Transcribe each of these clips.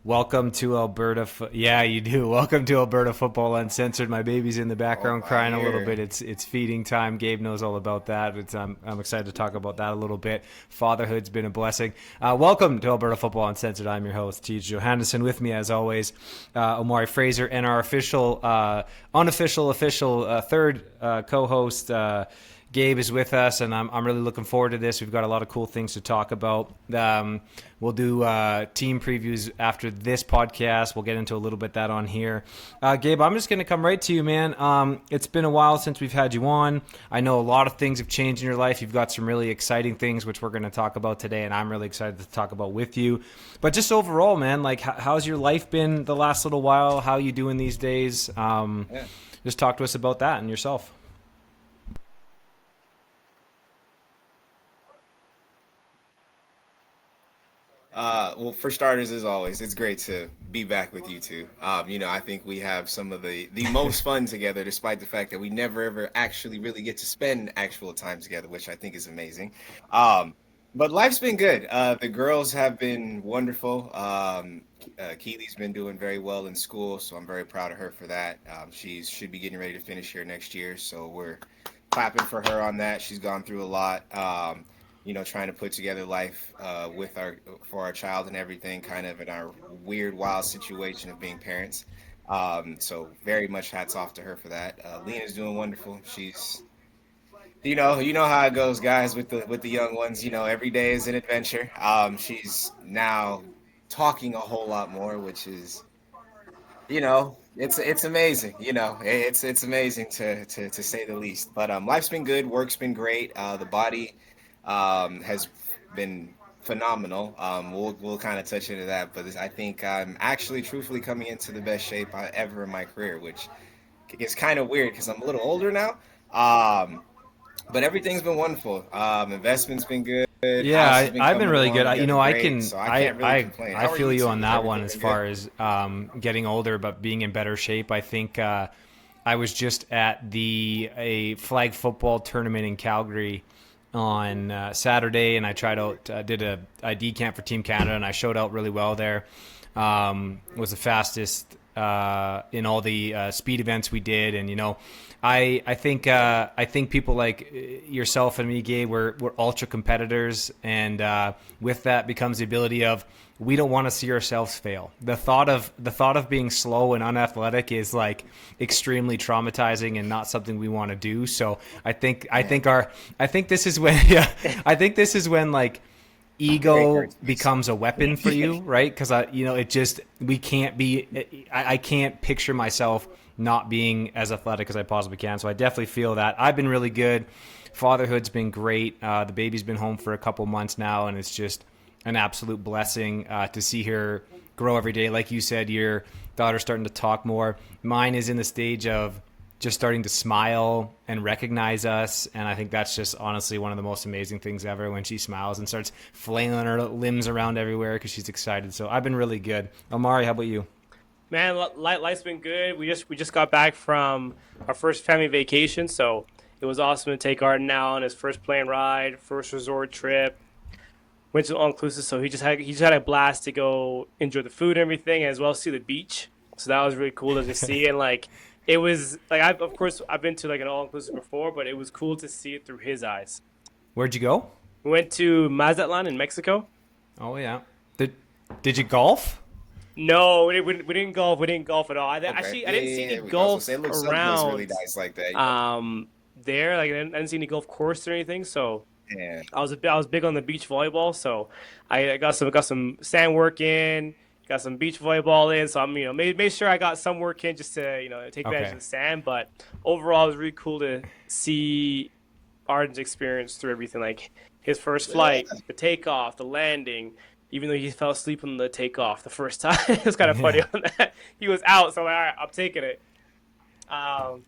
Welcome to Alberta. Yeah, you do. Welcome to Alberta Football Uncensored. My baby's in the Oh, background I crying a little hear. bit. It's feeding time. Gabe knows all about that. I'm excited to talk about that a little bit. Fatherhood's been a blessing. Welcome to Alberta Football Uncensored. I'm your host, T.J. Johannesson. With me, as always, Omari Fraser and our unofficial, third co-host. Gabe is with us, and I'm really looking forward to this. We've got a lot of cool things to talk about. We'll do team previews after this podcast. We'll get into a little bit that on here. Gabe, I'm just going to come right to you, man. It's been a while since we've had you on. I know a lot of things have changed in your life. You've got some really exciting things, which we're going to talk about today, and I'm really excited to talk about with you. But just overall, man, like how's your life been the last little while? How are you doing these days? Yeah. Just talk to us about that and yourself. Well, for starters, as always, it's great to be back with you two. I think we have some of the most fun together, despite the fact that we never ever actually really get to spend actual time together, which I think is amazing. Um, but life's been good. The girls have been wonderful. Keely's been doing very well in school, so I'm very proud of her for that. She should be getting ready to finish here next year, so we're clapping for her on that. She's gone through a lot. Trying to put together life with our for our child and everything, kind of in our weird, wild situation of being parents. So very much hats off to her for that. Lena's doing wonderful. She's you know how it goes, guys, with the young ones. Every day is an adventure. She's now talking a whole lot more, which is it's amazing. It's amazing to say the least. But life's been good, work's been great. The body has been phenomenal. We'll kind of touch into that, but I think I'm actually truthfully coming into the best shape I ever in my career, which is kind of weird because I'm a little older now. Um, but everything's been wonderful. Investment's been good. Yeah, House has been I've been coming really along good. together I great, can so I can't really complain. I How are feel you you two? on Is that one everything as been far good? as getting older, but being in better shape. I think I was just at the a flag football tournament in Calgary on Saturday, and I tried out did a ID camp for Team Canada, and I showed out really well there. Was the fastest in all the speed events we did, and I think people like yourself and me, Gabe, we're ultra competitors, and with that becomes the ability of we don't want to see ourselves fail. The thought of being slow and unathletic is like extremely traumatizing and not something we want to do. So Man, I think this is when yeah, I think this is when like it ego hurts me so. becomes a weapon for you, right? Because it just we can't be. I can't picture myself not being as athletic as I possibly can. So I definitely feel that. I've been really good. Fatherhood's been great. The baby's been home for a couple months now, and it's just an absolute blessing to see her grow every day. Like you said, your daughter's starting to talk more. Mine is in the stage of just starting to smile and recognize us. And I think that's just honestly one of the most amazing things ever when she smiles and starts flailing her limbs around everywhere because she's excited. So I've been really good. Omari, how about you? Man, life's been good. We just got back from our first family vacation, so it was awesome to take Arden now on his first plane ride, first resort trip. Went to all inclusive, so he just had a blast to go enjoy the food and everything, as well as see the beach. So that was really cool to just see, and like it was like I of course I've been to like an all inclusive before, but it was cool to see it through his eyes. Where'd you go? We went to Mazatlan in Mexico. Oh, yeah. Did, did you golf? No, we didn't golf. We didn't golf at all. Okay. Actually I Yeah, didn't yeah, see yeah, any there we go. So say, golf look, something looks really around nice like that. there. Like I didn't see any golf course or anything. So Yeah. I was big on the beach volleyball. So I got some sand work in, got some beach volleyball in. So I'm made sure I got some work in just to take advantage of Okay. the sand. But overall, it was really cool to see Arden's experience through everything. Like his first flight, Yeah. the takeoff, the landing. Even though he fell asleep on the takeoff the first time, it was kind of funny Yeah. on that. He was out, so I'm like, all right, I'm taking it. Um,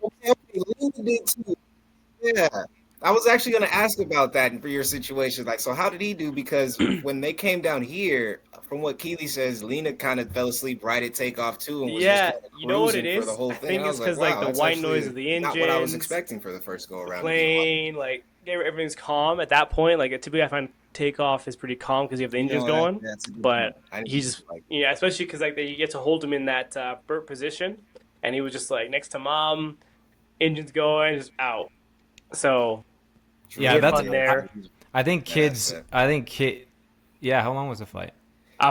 Okay, okay, Lena did too. Yeah. I was actually going to ask about that for your situation. Like, so how did he do? Because when they came down here, from what Keely says, Lena kind of fell asleep right at takeoff too and was just yeah, kind of you know what it cruising for the is? whole I thing. think And I it's was like, because like wow, the that's white noise actually of the not what I was engines, expecting for the first go the around, to be honest. plane, like everything's calm at that point. Like typically, I find takeoff is pretty calm because you have the engines That, going. that's a good point. But I need he to just, like. yeah, especially because like you get to hold him in that burp position, and he was just like next to mom, engines going, just out. So we Yeah, had that's. fun there. I think Yeah, that's kids. it. I think kid. Yeah, how long was the flight?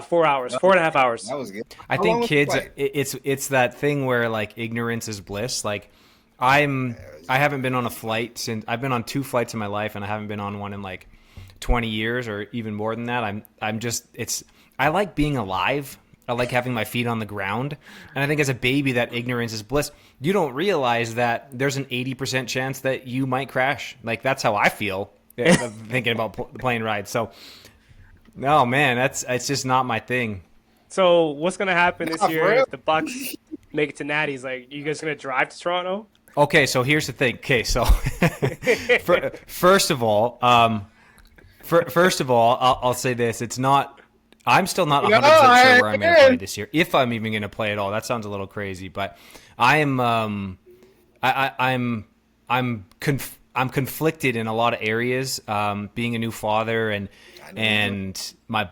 4 hours, That 4.5 hours. was good. I How long think was the kids. flight? It's that thing where like ignorance is bliss. Like I haven't been on a flight since I've been on 2 flights in my life, and I haven't been on one in like 20 years or even more than that. I'm just it's I like being alive. I like having my feet on the ground. And I think as a baby that ignorance is bliss. You don't realize that there's an 80% chance that you might crash. Like that's how I feel thinking about the plane ride. So no, man, it's just not my thing. So what's gonna happen this Nah, for year real. if the Bucks make it to Natty's? Like, you guys gonna drive to Toronto? Okay, so here's the thing. Okay, so first of all, I'll say this: it's not. I'm still not No, 100% sure where I'm going to play I, this year, if I'm even going to play at all. That sounds a little crazy, but I am. I'm conflicted in a lot of areas. Being a new father and my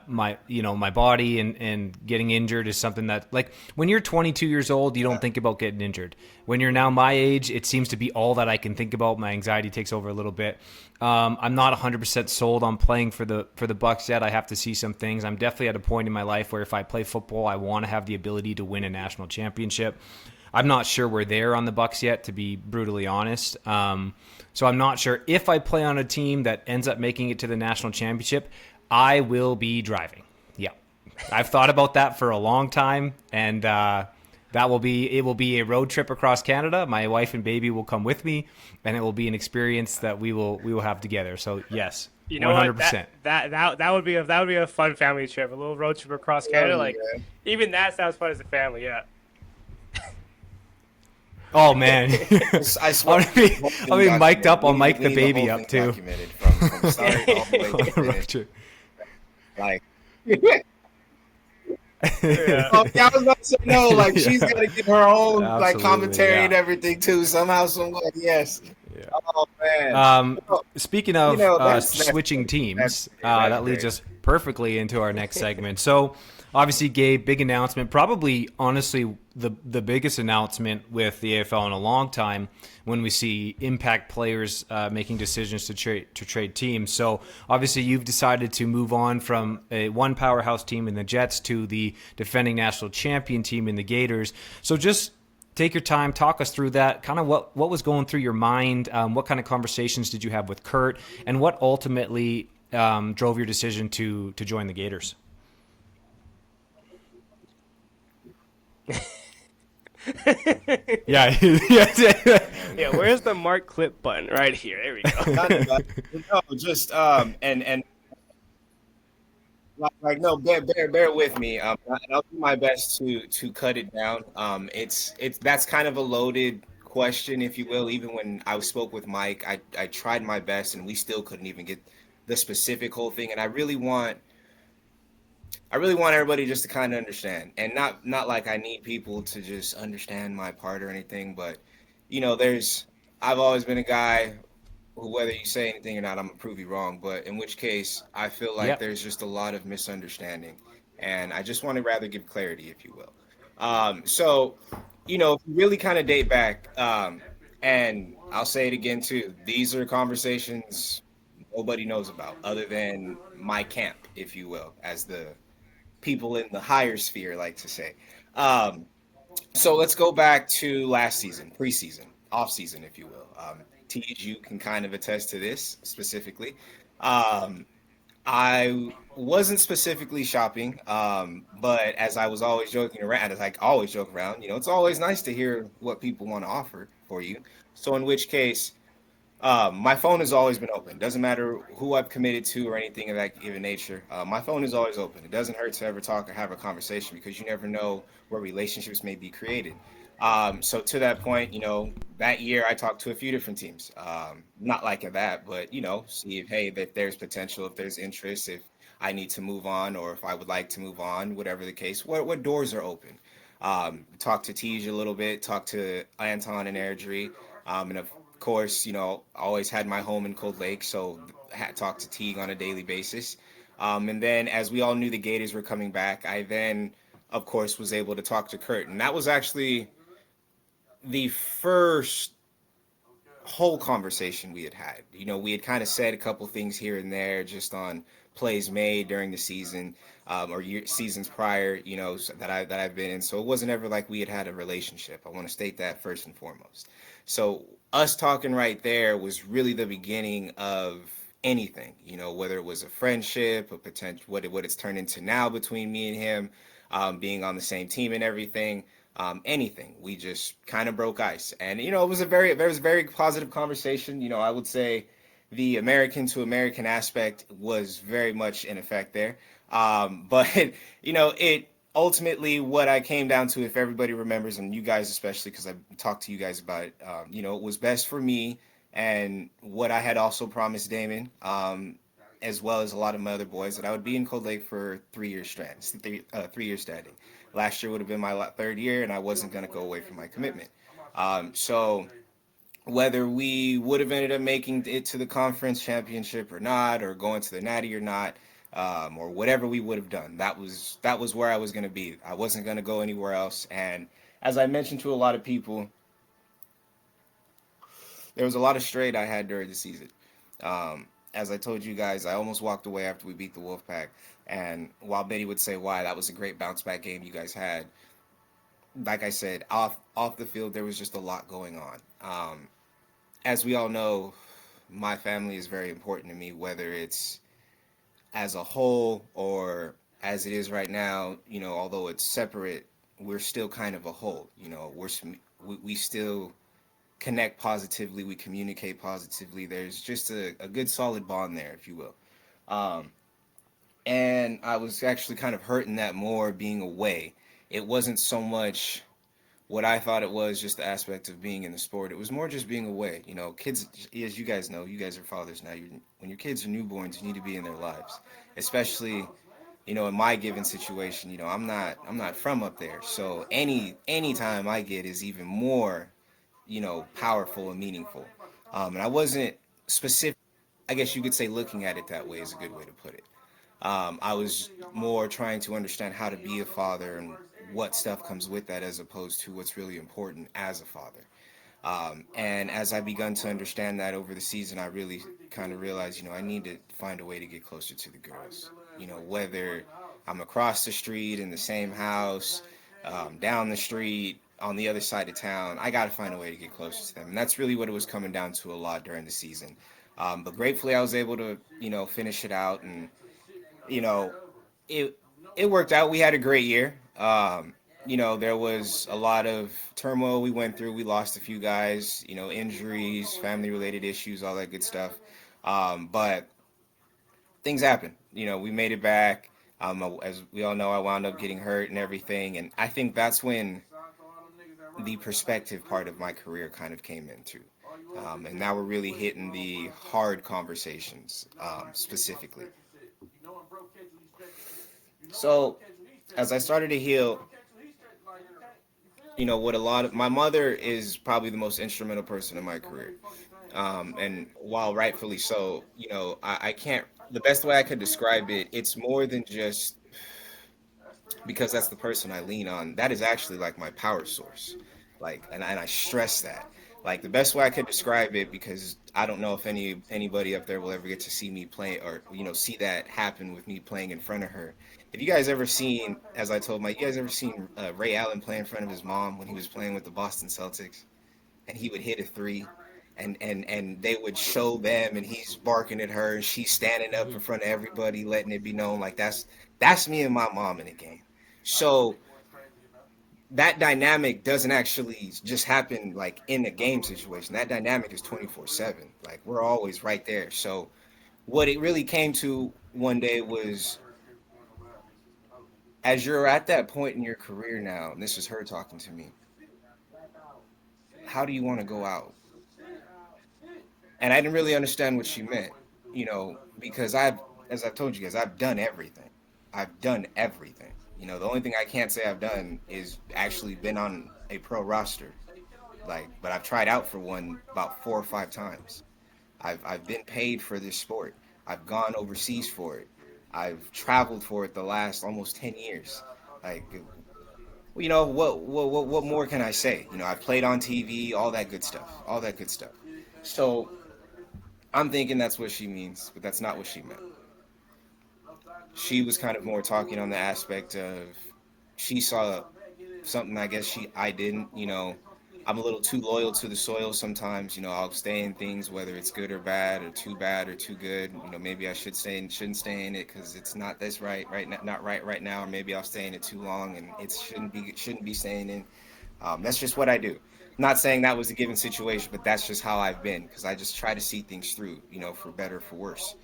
body and getting injured is something that, like, when you're 22 years old, you don't think about getting injured. When you're now my age, it seems to be all that I can think about. My anxiety takes over a little bit. I'm not 100% sold on playing for the Bucks yet. I have to see some things. I'm definitely at a point in my life where if I play football, I want to have the ability to win a national championship. I'm not sure we're there on the Bucks yet, to be brutally honest. So I'm not sure if I play on a team that ends up making it to the national championship, I will be driving. Yeah, I've thought about that for a long time, and it will be a road trip across Canada. My wife and baby will come with me, and it will be an experience that we will have together. So yes, You know what? 100%. That would be a fun family trip, a little road trip across Canada. Like, even that sounds fun as a family. Yeah. Oh man, I swear. I'll be mic'd up. I'll mic the We need baby whole up thing too. Documented from start all the way to finish. Like, Yeah. oh, yeah, I was about to say no. Like, she's got to give her own like Absolutely, commentary and yeah. everything too. Somehow, some way. Yes. Yeah. Oh man. Speaking of That's switching teams, that's that leads great. us perfectly into our next segment. So, obviously, Gabe, big announcement. Probably, honestly, the biggest announcement with the AFL in a long time when we see impact players making decisions to trade teams. So, obviously, you've decided to move on from one powerhouse team in the Jets to the defending national champion team in the Gators. So, just take your time, talk us through that, kind of what was going through your mind, what kind of conversations did you have with Kurt, and what ultimately drove your decision to join the Gators? Yeah. Yeah. Where's the mark clip button? Right here. There we go. No, just and like no, bear with me. I'll do my best to cut it down. It's that's kind of a loaded question, if you will. Even when I spoke with Mike, I tried my best, and we still couldn't even get the specific whole thing. And I really want everybody just to kind of understand, and not like I need people to just understand my part or anything, but there's I've always been a guy who, whether you say anything or not, I'm gonna prove you wrong. But in which case, I feel like Yep. there's just a lot of misunderstanding, and I just want to rather give clarity, if you will. So, if you really kind of date back, and I'll say it again too. These are conversations nobody knows about, other than my camp, if you will, as the people in the higher sphere like to say. Um, so let's go back to last season, preseason, off season, if you will. Tej, you can kind of attest to this specifically. Um, I wasn't specifically shopping, but as I was always joking around, as I always joke around, it's always nice to hear what people want to offer for you. So in which case, my phone has always been open. Doesn't matter who I've committed to or anything of that given nature. My phone is always open. It doesn't hurt to ever talk or have a conversation because you never know where relationships may be created. So to that point, that year I talked to a few different teams. Not like that, but see if there's potential, if there's interest, if I need to move on, or if I would like to move on, whatever the case. What doors are open? Talk to Tej a little bit. Talk to Anton and Airdrie, and Of course, always had my home in Cold Lake, so had talked to Teague on a daily basis. And then, as we all knew the Gators were coming back, I then, of course, was able to talk to Curtin. That was actually the first whole conversation we had had. We had kind of said a couple things here and there just on plays made during the season, or seasons prior, that I've been in. So it wasn't ever like we had a relationship. I want to state that first and foremost. So us talking right there was really the beginning of anything. Whether it was a friendship, a potential, what it's turned into now between me and him, being on the same team and everything, anything. We just kind of broke ice, and it was a very positive conversation. I would say the American to American aspect was very much in effect there. But it ultimately what I came down to, if everybody remembers, and you guys especially, because I talked to you guys about it, it was best for me and what I had also promised Damon. As well as a lot of my other boys, that I would be in Cold Lake for 3 years strand, 3 years standing. Last year would have been my third year, and I wasn't going to go away from my commitment. So whether we would have ended up making it to the conference championship or not, or going to the Natty or not, or whatever we would have done, that was where I was going to be. I wasn't going to go anywhere else. And as I mentioned to a lot of people, there was a lot of straight I had during the season. As I told you guys, I almost walked away after we beat the Wolfpack. And while Betty would say why, that was a great bounce back game you guys had. Like I said, off the field, there was just a lot going on. As we all know, my family is very important to me, whether it's as a whole or as it is right now. Although it's separate, we're still kind of a whole. We still connect positively, we communicate positively. There's just a good solid bond there, if you will. And I was actually kind of hurting that more being away. It wasn't so much what I thought it was, just the aspect of being in the sport. It was more just being away. Kids, as you guys know, you guys are fathers now. When your kids are newborns, you need to be in their lives, especially in my given situation. I'm not from up there, so any time I get is even more powerful and meaningful. And I wasn't specific. I guess you could say looking at it that way is a good way to put it. I was more trying to understand how to be a father and what stuff comes with that, as opposed to what's really important as a father. And as I begun to understand that over the season, I really kind of realized, I need to find a way to get closer to the girls. Whether I'm across the street in the same house, down the street, on the other side of town, I got to find a way to get closer to them. And that's really what it was coming down to a lot during the season. But gratefully, I was able to, finish it out, and you know, it it worked out. We had a great year. There was a lot of turmoil we went through. We lost a few guys, injuries, family related issues, all that good stuff. But things happen. We made it back. As we all know, I wound up getting hurt and everything. And I think that's when the perspective part of my career kind of came into. And now we're really hitting the hard conversations, specifically. So as I started to heal, what a lot of my mother is probably the most instrumental person in my career. And while rightfully so, I can't, the best way I could describe it, it's more than just because that's the person I lean on. That is actually like my power source. And I stress that. Like the best way I could describe it, because I don't know if anybody up there will ever get to see me play, or see that happen with me playing in front of her. Have you guys ever seen, as I told you guys ever seen Ray Allen play in front of his mom when he was playing with the Boston Celtics, and he would hit a three, and they would show them, and he's barking at her, and she's standing up in front of everybody, letting it be known, like that's me and my mom in a game. So that dynamic doesn't actually just happen like in a game situation. That dynamic is 24/7. Like we're always right there. So what it really came to one day was, as you're at that point in your career now, and this is her talking to me, how do you want to go out? And I didn't really understand what she meant, because as I've told you guys, I've done everything. I've done everything. The only thing I can't say I've done is actually been on a pro roster. Like, but I've tried out for one about 4 or 5 times. I've been paid for this sport. I've gone overseas for it. I've traveled for it the last almost 10 years. Like, what more can I say? I've played on TV, all that good stuff, all that good stuff. So I'm thinking that's what she means, but that's not what she meant. She was kind of more talking on the aspect of she saw something I guess I didn't. I'm a little too loyal to the soil sometimes. I'll stay in things whether it's good or bad or too good. Maybe I shouldn't stay in it because it's not this right now, not right now, or maybe I'll stay in it too long and it shouldn't be staying in. That's just what I do. Not saying that was a given situation, but that's just how I've been because I just try to see things through, for better, for worse.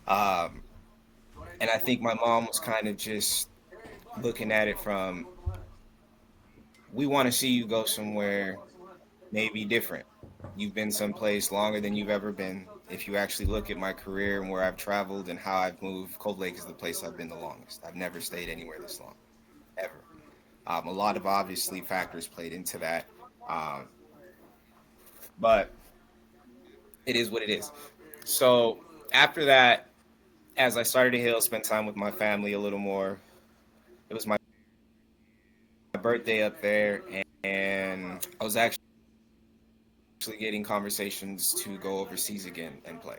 Um, and I think my mom was kind of just looking at it from, we want to see you go somewhere maybe different. You've been someplace longer than you've ever been. If you actually look at my career and where I've traveled and how I've moved, Cold Lake is the place I've been the longest. I've never stayed anywhere this long, ever. A lot of obviously factors played into that, um, but it is what it is. So after that, as I started to heal, spend time with my family a little more. It was my birthday up there, and I was actually getting conversations to go overseas again and play.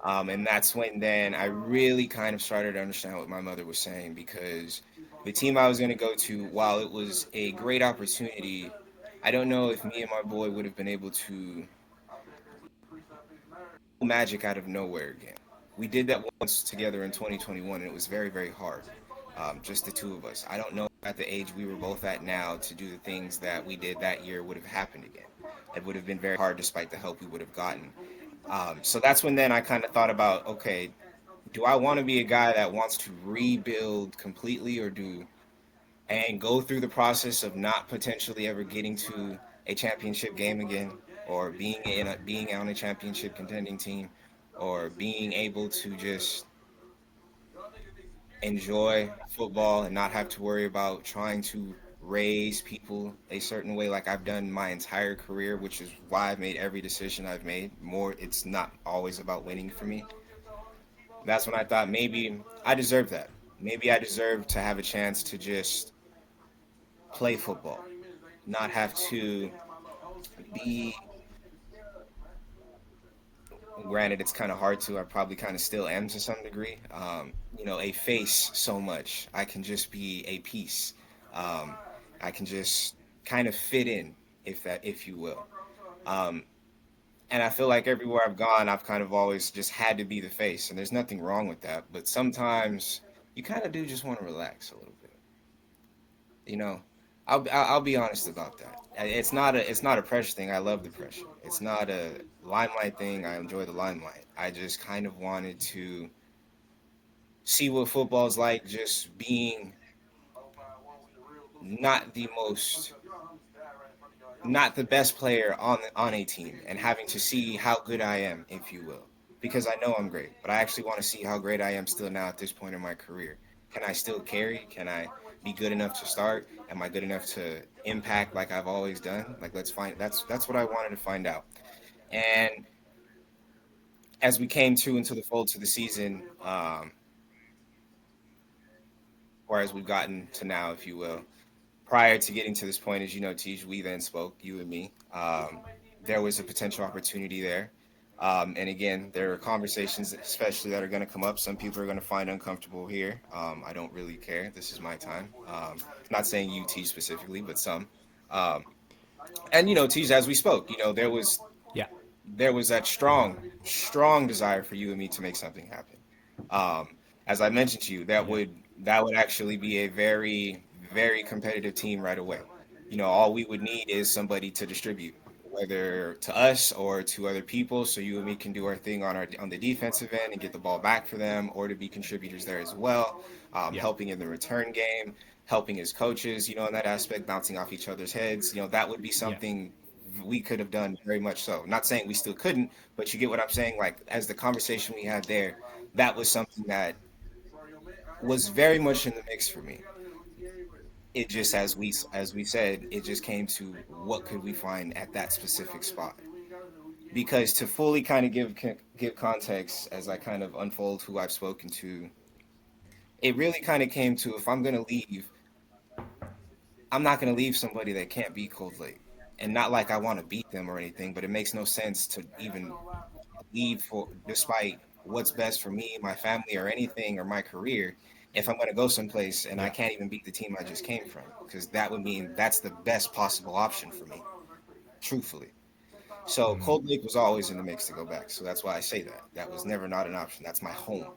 And that's when then I really kind of started to understand what my mother was saying because the team I was going to go to, while it was a great opportunity, I don't know if me and my boy would have been able to magic out of nowhere again. We did that once together in 2021, and it was very, very hard. Just the two of us. I don't know at the age we were both at now to do the things that we did that year would have happened again. It would have been very hard despite the help we would have gotten. So that's when then I kind of thought about, okay, do I want to be a guy that wants to rebuild completely and go through the process of not potentially ever getting to a championship game again, or being on a championship contending team, or being able to just enjoy football and not have to worry about trying to raise people a certain way like I've done my entire career, which is why I've made every decision I've made. More, it's not always about winning for me. That's when I thought maybe I deserve that. Maybe I deserve to have a chance to just play football, not have to be. Granted, it's kind of hard to. I probably kind of still am to some degree. A face so much. I can just be a piece. Um, I can just kind of fit in, if you will. Um, and I feel like everywhere I've gone, I've kind of always just had to be the face, and there's nothing wrong with that. But sometimes you kind of do just want to relax a little bit. You know, I'll be honest about that. It's not a pressure thing. I love the pressure. It's not a limelight thing. I enjoy the limelight. I just kind of wanted to see what football's like, just being not the most not the best player on a team and having to see how good I am, if you will, because I know I'm great, but I actually want to see how great I am still now at this point in my career. Can I still carry? Can I be good enough to start? Am I good enough to impact like I've always done? Like, let's find. That's what I wanted to find out. And as we came to into the fold to the season, or as we've gotten to now, if you will, prior to getting to this point, as you know, Tej, we then spoke, you and me. There was a potential opportunity there. And again, there are conversations, especially that are going to come up. Some people are going to find uncomfortable here. I don't really care. This is my time. Not saying you, Tej, specifically, but some. Um, and Tej, as we spoke, Yeah. there was that strong, strong desire for you and me to make something happen. Um, as I mentioned to you, Yeah. that would actually be a very, very competitive team right away. All we would need is somebody to distribute, whether to us or to other people, so you and me can do our thing on the defensive end and get the ball back for them, or to be contributors there as well, Yeah. helping in the return game, helping as coaches, in that aspect, bouncing off each other's heads. That would be Yeah. something we could have done very much so. Not saying we still couldn't, but you get what I'm saying. Like, as the conversation we had there, that was something that was very much in the mix for me. it just, as we said, it just came to what could we find at that specific spot. Because to fully kind of give context as I kind of unfold who I've spoken to, it really kind of came to, if I'm going to leave, I'm not going to leave somebody that can't beat Cold Lake. And not like I want to beat them or anything, but it makes no sense to even leave for, despite what's best for me, my family, or anything, or my career, if I'm going to go someplace and I Yeah. can't even beat the team I just came from, because that would mean that's the best possible option for me, truthfully. So Mhm. Cold Lake was always in the mix to go back. So that's why I say that. That was never not an option. That's my home.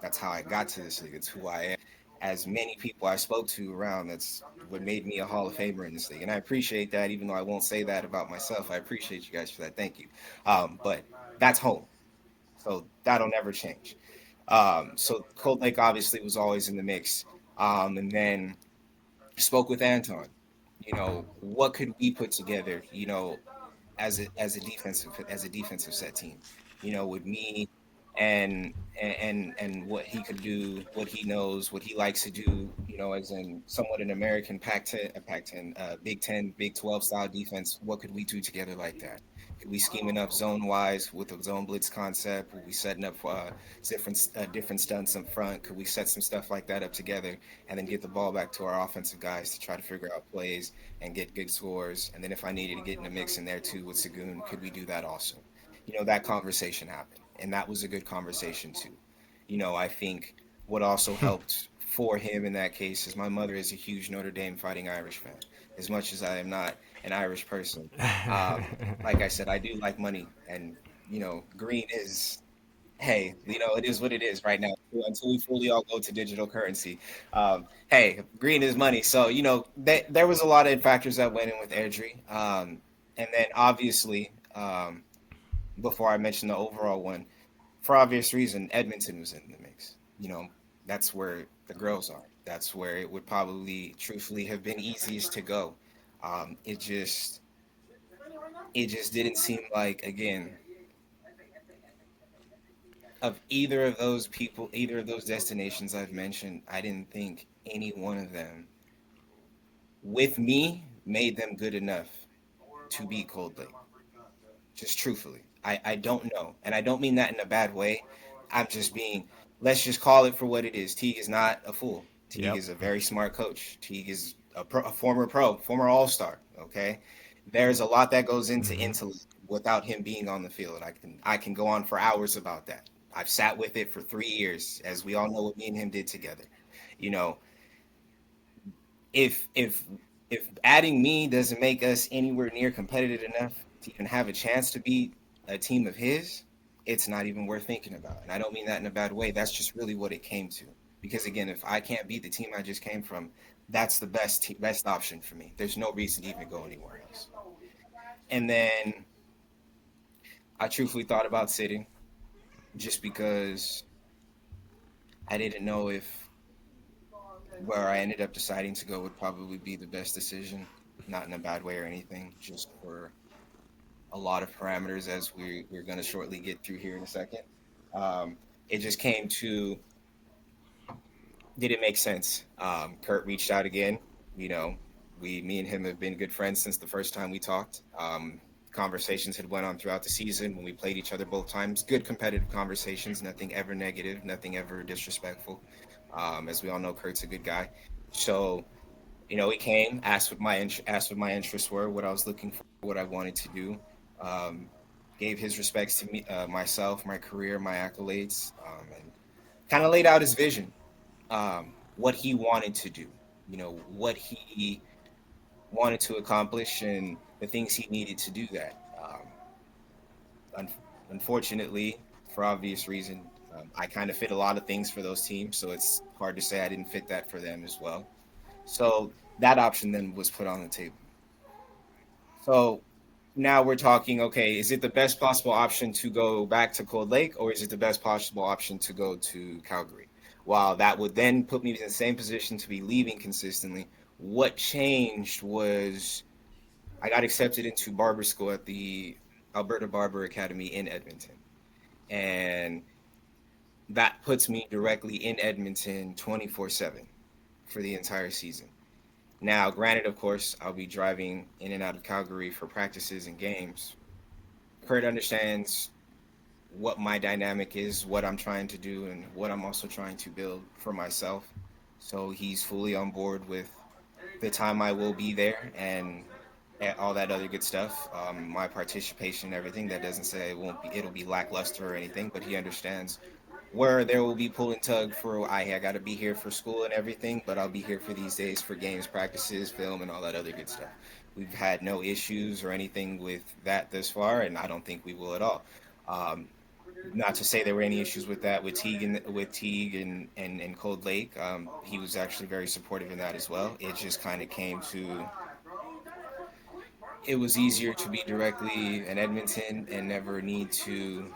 That's how I got to this league. It's who I am. As many people I spoke to around, that's what made me a Hall of Famer in this league. And I appreciate that, even though I won't say that about myself. I appreciate you guys for that. Thank you. But that's home. So that'll never change. So Cold Lake obviously was always in the mix. And then spoke with Anton. What could we put together? As a defensive set team, with me and what he could do, what he knows, what he likes to do, as in somewhat an American Pac-10, Pac-10, Big 10, Big 12 style defense. What could we do together like that? Could we scheming up zone wise with a zone blitz concept? Would we setting up different stunts up front? Could we set some stuff like that up together and then get the ball back to our offensive guys to try to figure out plays and get good scores? And then if I needed to get in the mix in there too with Sagoon, could we do that also? That conversation happened, and that was a good conversation too. I think what also helped for him in that case is my mother is a huge Notre Dame Fighting Irish fan. As much as I am not an Irish person, like I said, I do like money, and green is, hey, it is what it is right now until we fully all go to digital currency. Hey, green is money. So, there was a lot of factors that went in with Airdrie. And then obviously, before I mention the overall one, for obvious reason, Edmonton was in the mix. That's where the girls are. That's where it would probably truthfully have been easiest to go. It just didn't seem like, again, of either of those people, either of those destinations I've mentioned, I didn't think any one of them, with me, made them good enough to beat Cold Lake. Just truthfully, I don't know, and I don't mean that in a bad way. I'm just being, let's just call it for what it is. Teague is not a fool. Teague Yep. is a very smart coach. Teague is a former pro, former all-star. Okay, there's a lot that goes into Mhm. intellect without him being on the field. I can go on for hours about that. I've sat with it for 3 years, as we all know what me and him did together. You know, if adding me doesn't make us anywhere near competitive enough to even have a chance to beat a team of his, it's not even worth thinking about. And I don't mean that in a bad way. That's just really what it came to. Because again, if I can't beat the team I just came from, that's the best option for me. There's no reason to even go anywhere else. And then I truthfully thought about sitting, just because I didn't know if where I ended up deciding to go would probably be the best decision. Not in a bad way or anything, just for a lot of parameters, as we're going to shortly get through here in a second. It just came to, did it make sense? Kurt reached out again. You know, me and him have been good friends since the first time we talked. Conversations had went on throughout the season when we played each other both times. Good competitive conversations, nothing ever negative, nothing ever disrespectful. As we all know, Kurt's a good guy. So, he came, asked what my interests were, what I was looking for, what I wanted to do. Um, Gave his respects to me, myself, my career, my accolades, and kind of laid out his vision, what he wanted to do, what he wanted to accomplish, and the things he needed to do that. Un- Unfortunately, for obvious reason, I kind of fit a lot of things for those teams, so it's hard to say I didn't fit that for them as well. So that option then was put on the table. So now we're talking, okay, is it the best possible option to go back to Cold Lake, or is it the best possible option to go to Calgary? While that would then put me in the same position to be leaving consistently, what changed was I got accepted into barber school at the Alberta Barber Academy in Edmonton. And that puts me directly in Edmonton 24/7 for the entire season. Now, granted, of course, I'll be driving in and out of Calgary for practices and games. Kurt understands what my dynamic is, what I'm trying to do, and what I'm also trying to build for myself. So he's fully on board with the time I will be there and all that other good stuff. My participation, everything. That doesn't say it'll be lackluster or anything, but he understands where there will be pull and tug for I got to be here for school and everything, but I'll be here for these days for games, practices, film, and all that other good stuff. We've had no issues or anything with that thus far, and I don't think we will at all. Um, Not to say there were any issues with that with Teague and Cold Lake. He was actually very supportive in that as well. It just kind of came to it was easier to be directly in Edmonton and never need to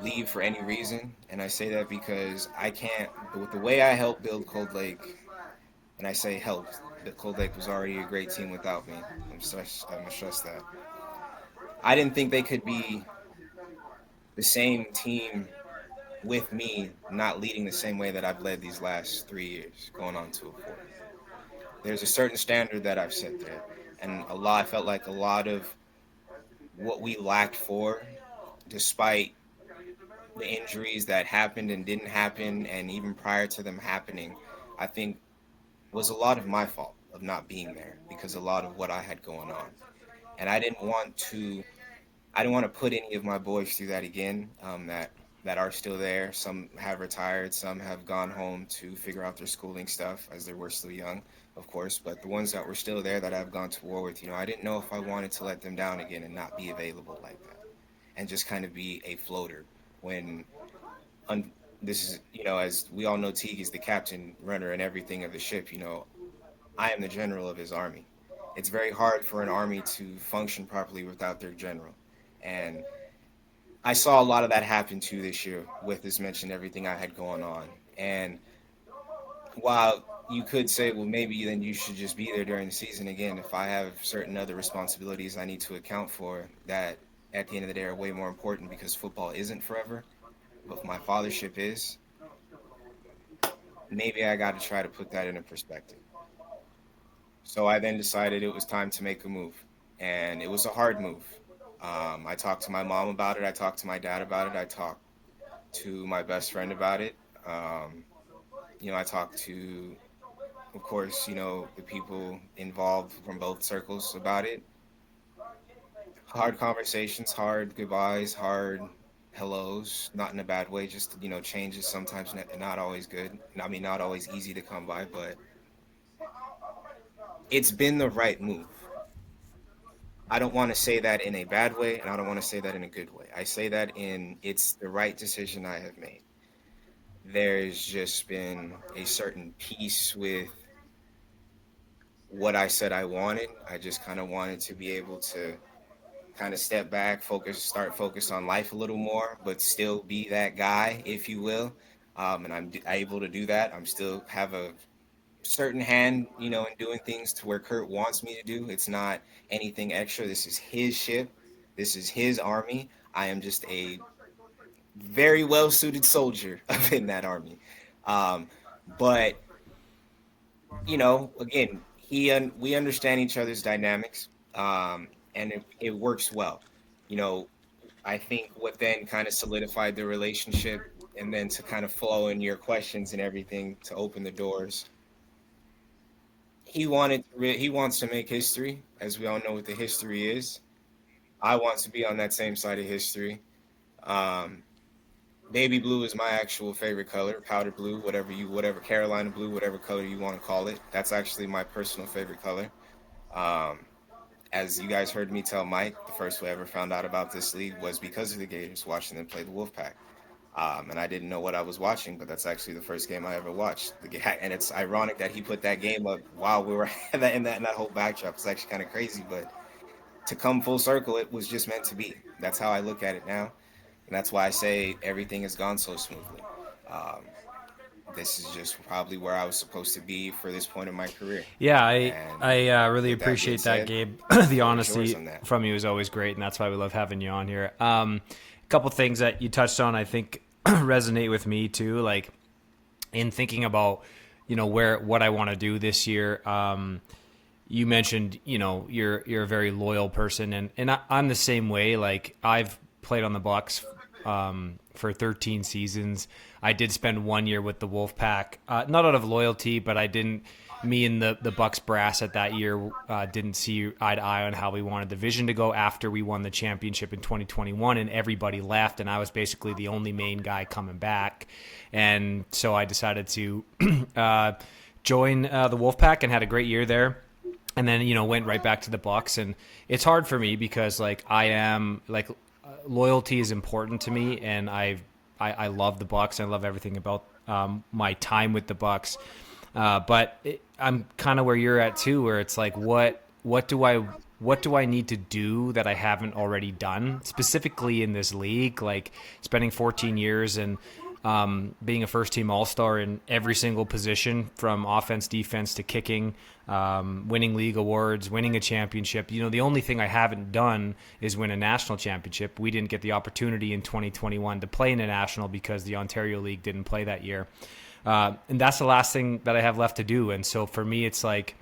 leave for any reason. And I say that because I can't, with the way I helped build Cold Lake, and I say helped, that Cold Lake was already a great team without me. I'm gonna stress that. I didn't think they could be the same team with me not leading the same way that I've led these last 3 years, going on to a fourth. There's a certain standard that I've set there. And I felt like a lot of what we lacked for, despite the injuries that happened and didn't happen, and even prior to them happening, I think was a lot of my fault of not being there because a lot of what I had going on. And I didn't want to put any of my boys through that again. That are still there. Some have retired. Some have gone home to figure out their schooling stuff as they were still young, of course. But the ones that were still there that I've gone to war with, I didn't know if I wanted to let them down again and not be available like that, and just kind of be a floater when this is, as we all know, Teague is the captain, runner, and everything of the ship. I am the general of his army. It's very hard for an army to function properly without their general. And I saw a lot of that happen too this year with, as mentioned, everything I had going on. And while you could say, well, maybe then you should just be there during the season again, if I have certain other responsibilities I need to account for that at the end of the day are way more important because football isn't forever, but my fathership is, maybe I got to try to put that in a perspective. So I then decided it was time to make a move. And it was a hard move. I talked to my mom about it. I talked to my dad about it. I talked to my best friend about it. Um, I talked to, of course, the people involved from both circles about it. Hard conversations, hard goodbyes, hard hellos, not in a bad way, just, changes sometimes not always good. I mean, not always easy to come by, but it's been the right move. I don't want to say that in a bad way, and I don't want to say that in a good way. I say that in it's the right decision I have made. There's just been a certain peace with what I said I wanted. I just kind of wanted to be able to kind of step back, start focus on life a little more, but still be that guy, if you will. And I'm able to do that. I'm still have a certain hand, in doing things to where Kurt wants me to do. It's not anything extra. This is his ship. This is his army. I am just a very well suited soldier in that army. Um, but again, we understand each other's dynamics, and it works well. You know, I think what then kind of solidified the relationship, and then to kind of flow in your questions and everything to open the doors. He wants to make history, as we all know what the history is. I want to be on that same side of history. Um, Baby blue is my actual favorite color. Powder blue, whatever Carolina blue, whatever color you want to call it. That's actually my personal favorite color. Um, as you guys heard me tell Mike, the first way I ever found out about this league was because of the Gators, watching them play the Wolfpack. And I didn't know what I was watching, but that's actually the first game I ever watched. And it's ironic that he put that game up while we were in that whole backdrop. It's actually kind of crazy, but to come full circle, it was just meant to be. That's how I look at it now, and that's why I say everything has gone so smoothly. Um, this is just probably where I was supposed to be for this point in my career. Yeah, And I really with that being appreciate that, said, Gabe. the The floor is yours honesty on that. from you is always great, and that's why we love having you on here. A couple things that you touched on, I think, resonate with me too. Like in thinking about, what I want to do this year. You mentioned, you're a very loyal person, and I'm the same way. Like, I've played on the Bucks for 13 seasons. I did spend 1 year with the Wolfpack, not out of loyalty, but me and the Bucks brass at that year didn't see eye to eye on how we wanted the vision to go after we won the championship in 2021, and everybody left, and I was basically the only main guy coming back. And so I decided to join the Wolfpack and had a great year there. And then, went right back to the Bucks. And it's hard for me because, like, loyalty is important to me, and I love the Bucks. I love everything about my time with the Bucks. But I'm kind of where you're at too, where it's like, what do I need to do that I haven't already done, specifically in this league? Like, spending 14 years and being a first-team All-Star in every single position, from offense, defense to kicking, winning league awards, winning a championship. The only thing I haven't done is win a national championship. We didn't get the opportunity in 2021 to play in a national because the Ontario League didn't play that year. And that's the last thing that I have left to do. And so for me, it's like,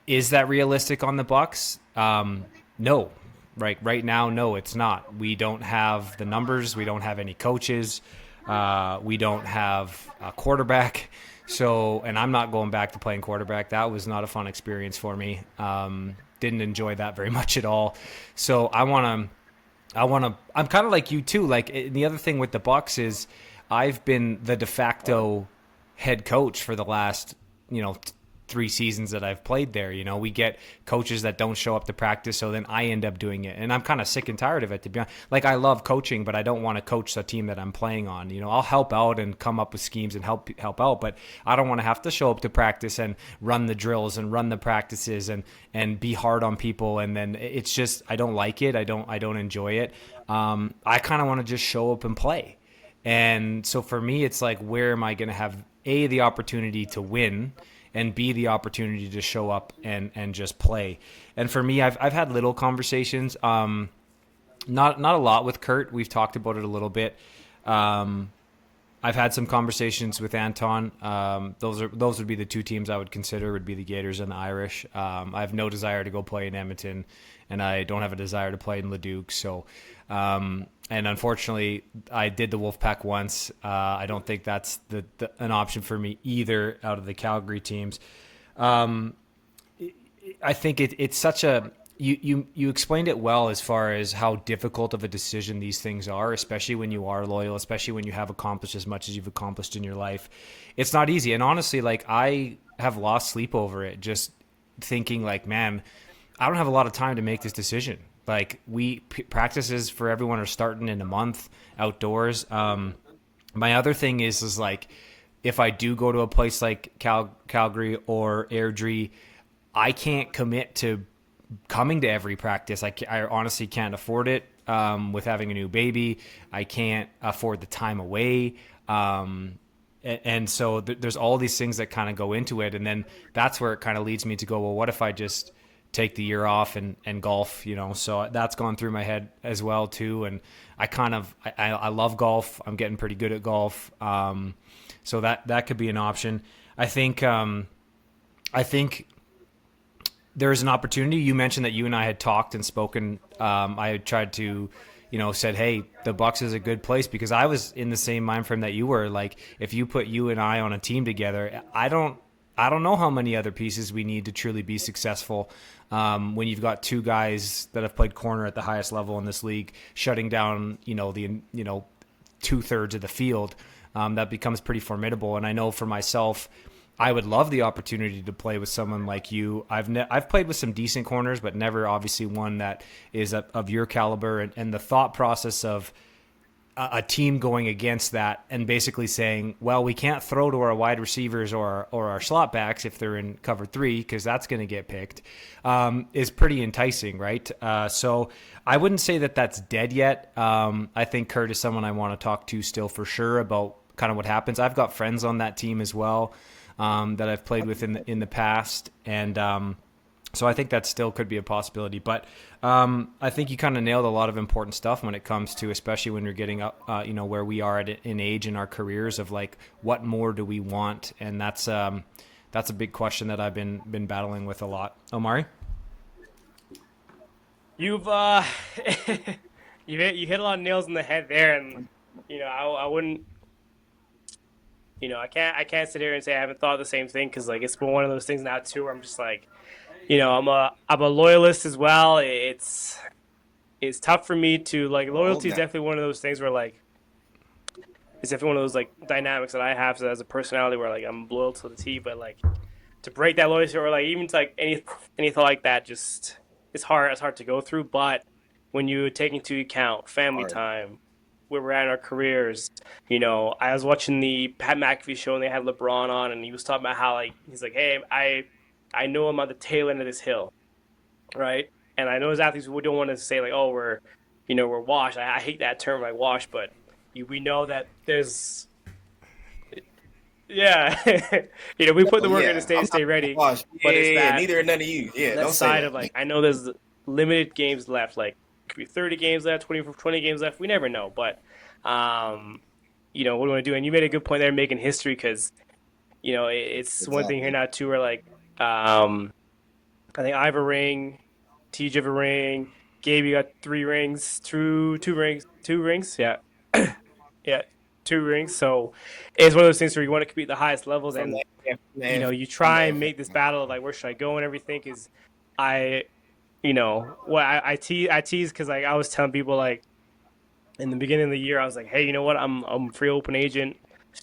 is that realistic on the Bucks? No. Right now, no, it's not. We don't have the numbers. We don't have any coaches. We don't have a quarterback. So, and I'm not going back to playing quarterback. That was not a fun experience for me. Didn't enjoy that very much at all. So I'm kind of like you too. Like, the other thing with the Bucks is I've been the de facto head coach for the last, 3 seasons that I've played there. We get coaches that don't show up to practice, so then I end up doing it. And I'm kind of sick and tired of it, to be honest. Like, I love coaching, but I don't want to coach the team that I'm playing on. I'll help out and come up with schemes and help out, but I don't want to have to show up to practice and run the drills and run the practices and be hard on people. And then it's just, I don't like it. I don't enjoy it. I kind of want to just show up and play. And so for me, it's like, where am I going to have A, the opportunity to win, and B, the opportunity to show up and just play. And for me, I've had little conversations, not a lot with Kurt. We've talked about it a little bit. I've had some conversations with Anton. Those would be the two teams I would consider, would be the Gators and the Irish. I have no desire to go play in Edmonton, and I don't have a desire to play in Leduc. So, and unfortunately, I did the Wolfpack once. I don't think that's an option for me either out of the Calgary teams. I think it's such a you explained it well as far as how difficult of a decision these things are, especially when you are loyal, especially when you have accomplished as much as you've accomplished in your life. It's not easy. And honestly, like, I have lost sleep over it, just thinking like, man, I don't have a lot of time to make this decision. Like, practices for everyone are starting in a month outdoors. My other thing is like, if I do go to a place like Calgary or Airdrie, I can't commit to coming to every practice. I honestly can't afford it. With having a new baby, I can't afford the time away. And so there's all these things that kind of go into it. And then that's where it kind of leads me to go, well, what if I just take the year off and golf, so that's gone through my head as well too. And I love golf. I'm getting pretty good at golf. So that could be an option. I think there's an opportunity. You mentioned that you and I had talked and spoken. I had tried to, said, hey, the Bucks is a good place, because I was in the same mind frame that you were. Like, if you put you and I on a team together, I don't know how many other pieces we need to truly be successful. When you've got two guys that have played corner at the highest level in this league, shutting down, the 2/3 of the field, that becomes pretty formidable. And I know for myself, I would love the opportunity to play with someone like you. I've played with some decent corners, but never obviously one that is of your caliber. And the thought process of a team going against that and basically saying, well, we can't throw to our wide receivers or our slot backs if they're in cover 3, because that's going to get picked, is pretty enticing, right? So I wouldn't say that that's dead yet. I think Kurt is someone I want to talk to still for sure about kind of what happens. I've got friends on that team as well, that I've played with in the past. And So I think that still could be a possibility. But I think you kind of nailed a lot of important stuff when it comes to, especially when you're getting up, where we are in age in our careers of like, what more do we want? And that's a big question that I've been battling with a lot. Omari? You've you hit a lot of nails in the head there, and I wouldn't, I can't sit here and say I haven't thought the same thing, because like it's been one of those things now too where I'm just like, I'm a loyalist as well. It's tough for me to like, loyalty is definitely one of those things where like it's definitely one of those like dynamics that I have as a personality where like I'm loyal to the T, but like to break that loyalty or like even to like anything like that, just it's hard to go through. But when you take into account family time, where we're at in our careers, I was watching the Pat McAfee show and they had LeBron on, and he was talking about how like he's like, hey, I know I'm on the tail end of this hill, right? And I know as athletes we don't want to say like, oh, we're washed. I hate that term like washed, but we know that there's, yeah, we put the work in to stay ready. But it's that neither are none of you. Yeah, that don't say side that. of like, I know there's limited games left, like it could be 30 games left, 20 games left. We never know, but what do you want to do? And you made a good point there, making history, because it's one thing here now too, where like I think I have a ring, TJ have a ring, Gabe, you got 3 rings, two rings, yeah, yeah, 2 rings. So it's one of those things where you want to compete at the highest levels, and you try and make this battle of like, where should I go and everything. Because I tease because like I was telling people like in the beginning of the year, I was like, hey, you know what? I'm a free open agent.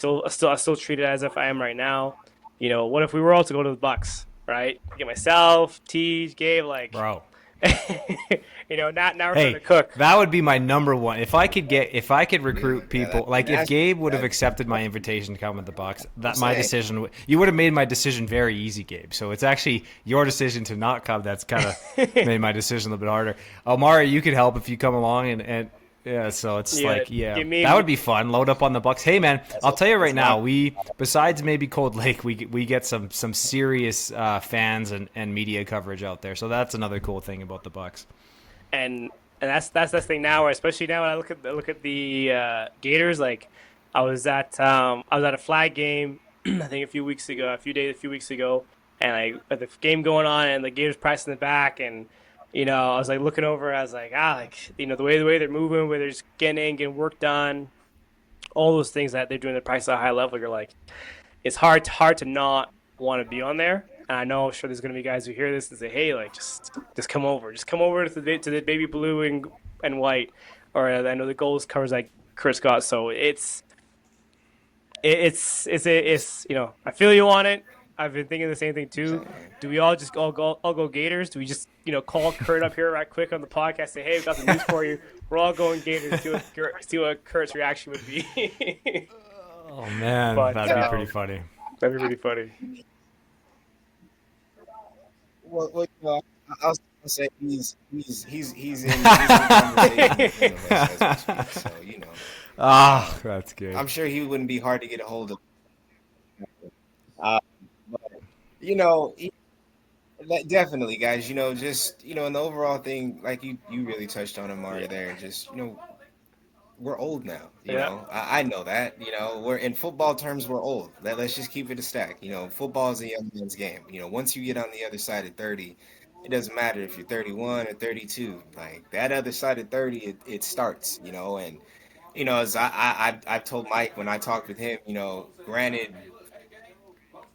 I still treat it as if I am right now. What if we were all to go to the Bucks, right? Get myself, Teej, Gabe, like, Bro. now we're Hey, going to cook. that would be my number one. If I could recruit people, like if Gabe would have accepted my invitation to come with the Bucks, my decision, you would have made my decision very easy, Gabe. So it's actually your decision to not come that's kind of made my decision a little bit harder. Omari, you could help if you come along and yeah, so it's that would be fun. Load up on the Bucks. Hey man, I'll tell you right now, we besides maybe Cold Lake, we get some serious fans and media coverage out there. So that's another cool thing about the Bucks. And that's the thing now, especially now when I look at the Gators. Like I was at a flag game I think a few weeks ago, and I had the game going on and the Gators pressing the back, and I was like looking over. I was like, the way they're moving, where they're just getting work done, all those things that they're doing. The price at a high level. You're like, it's hard to not want to be on there. And I know, sure, there's gonna be guys who hear this and say, hey, like just come over to the baby blue and white, or I know the goals covers like Chris got. So it's I feel you on it. I've been thinking the same thing too. Do we all just all go Gators? Do we just call Kurt up here right quick on the podcast, say, hey, we got some news for you. We're all going Gators. See what Kurt's reaction would be. Oh man, that'd be pretty funny. That'd be pretty funny. Well, I was gonna say he's in conversation. So That's good. I'm sure he wouldn't be hard to get a hold of. Definitely, guys. Just in the overall thing, like you really touched on Amari there. Just we're old now. You know, I know that. We're in football terms, we're old. Let's just keep it a stack. Football is a young man's game. Once you get on the other side of 30, it doesn't matter if you're 31 or 32. Like that other side of 30, it starts. And as I've told Mike when I talked with him, granted,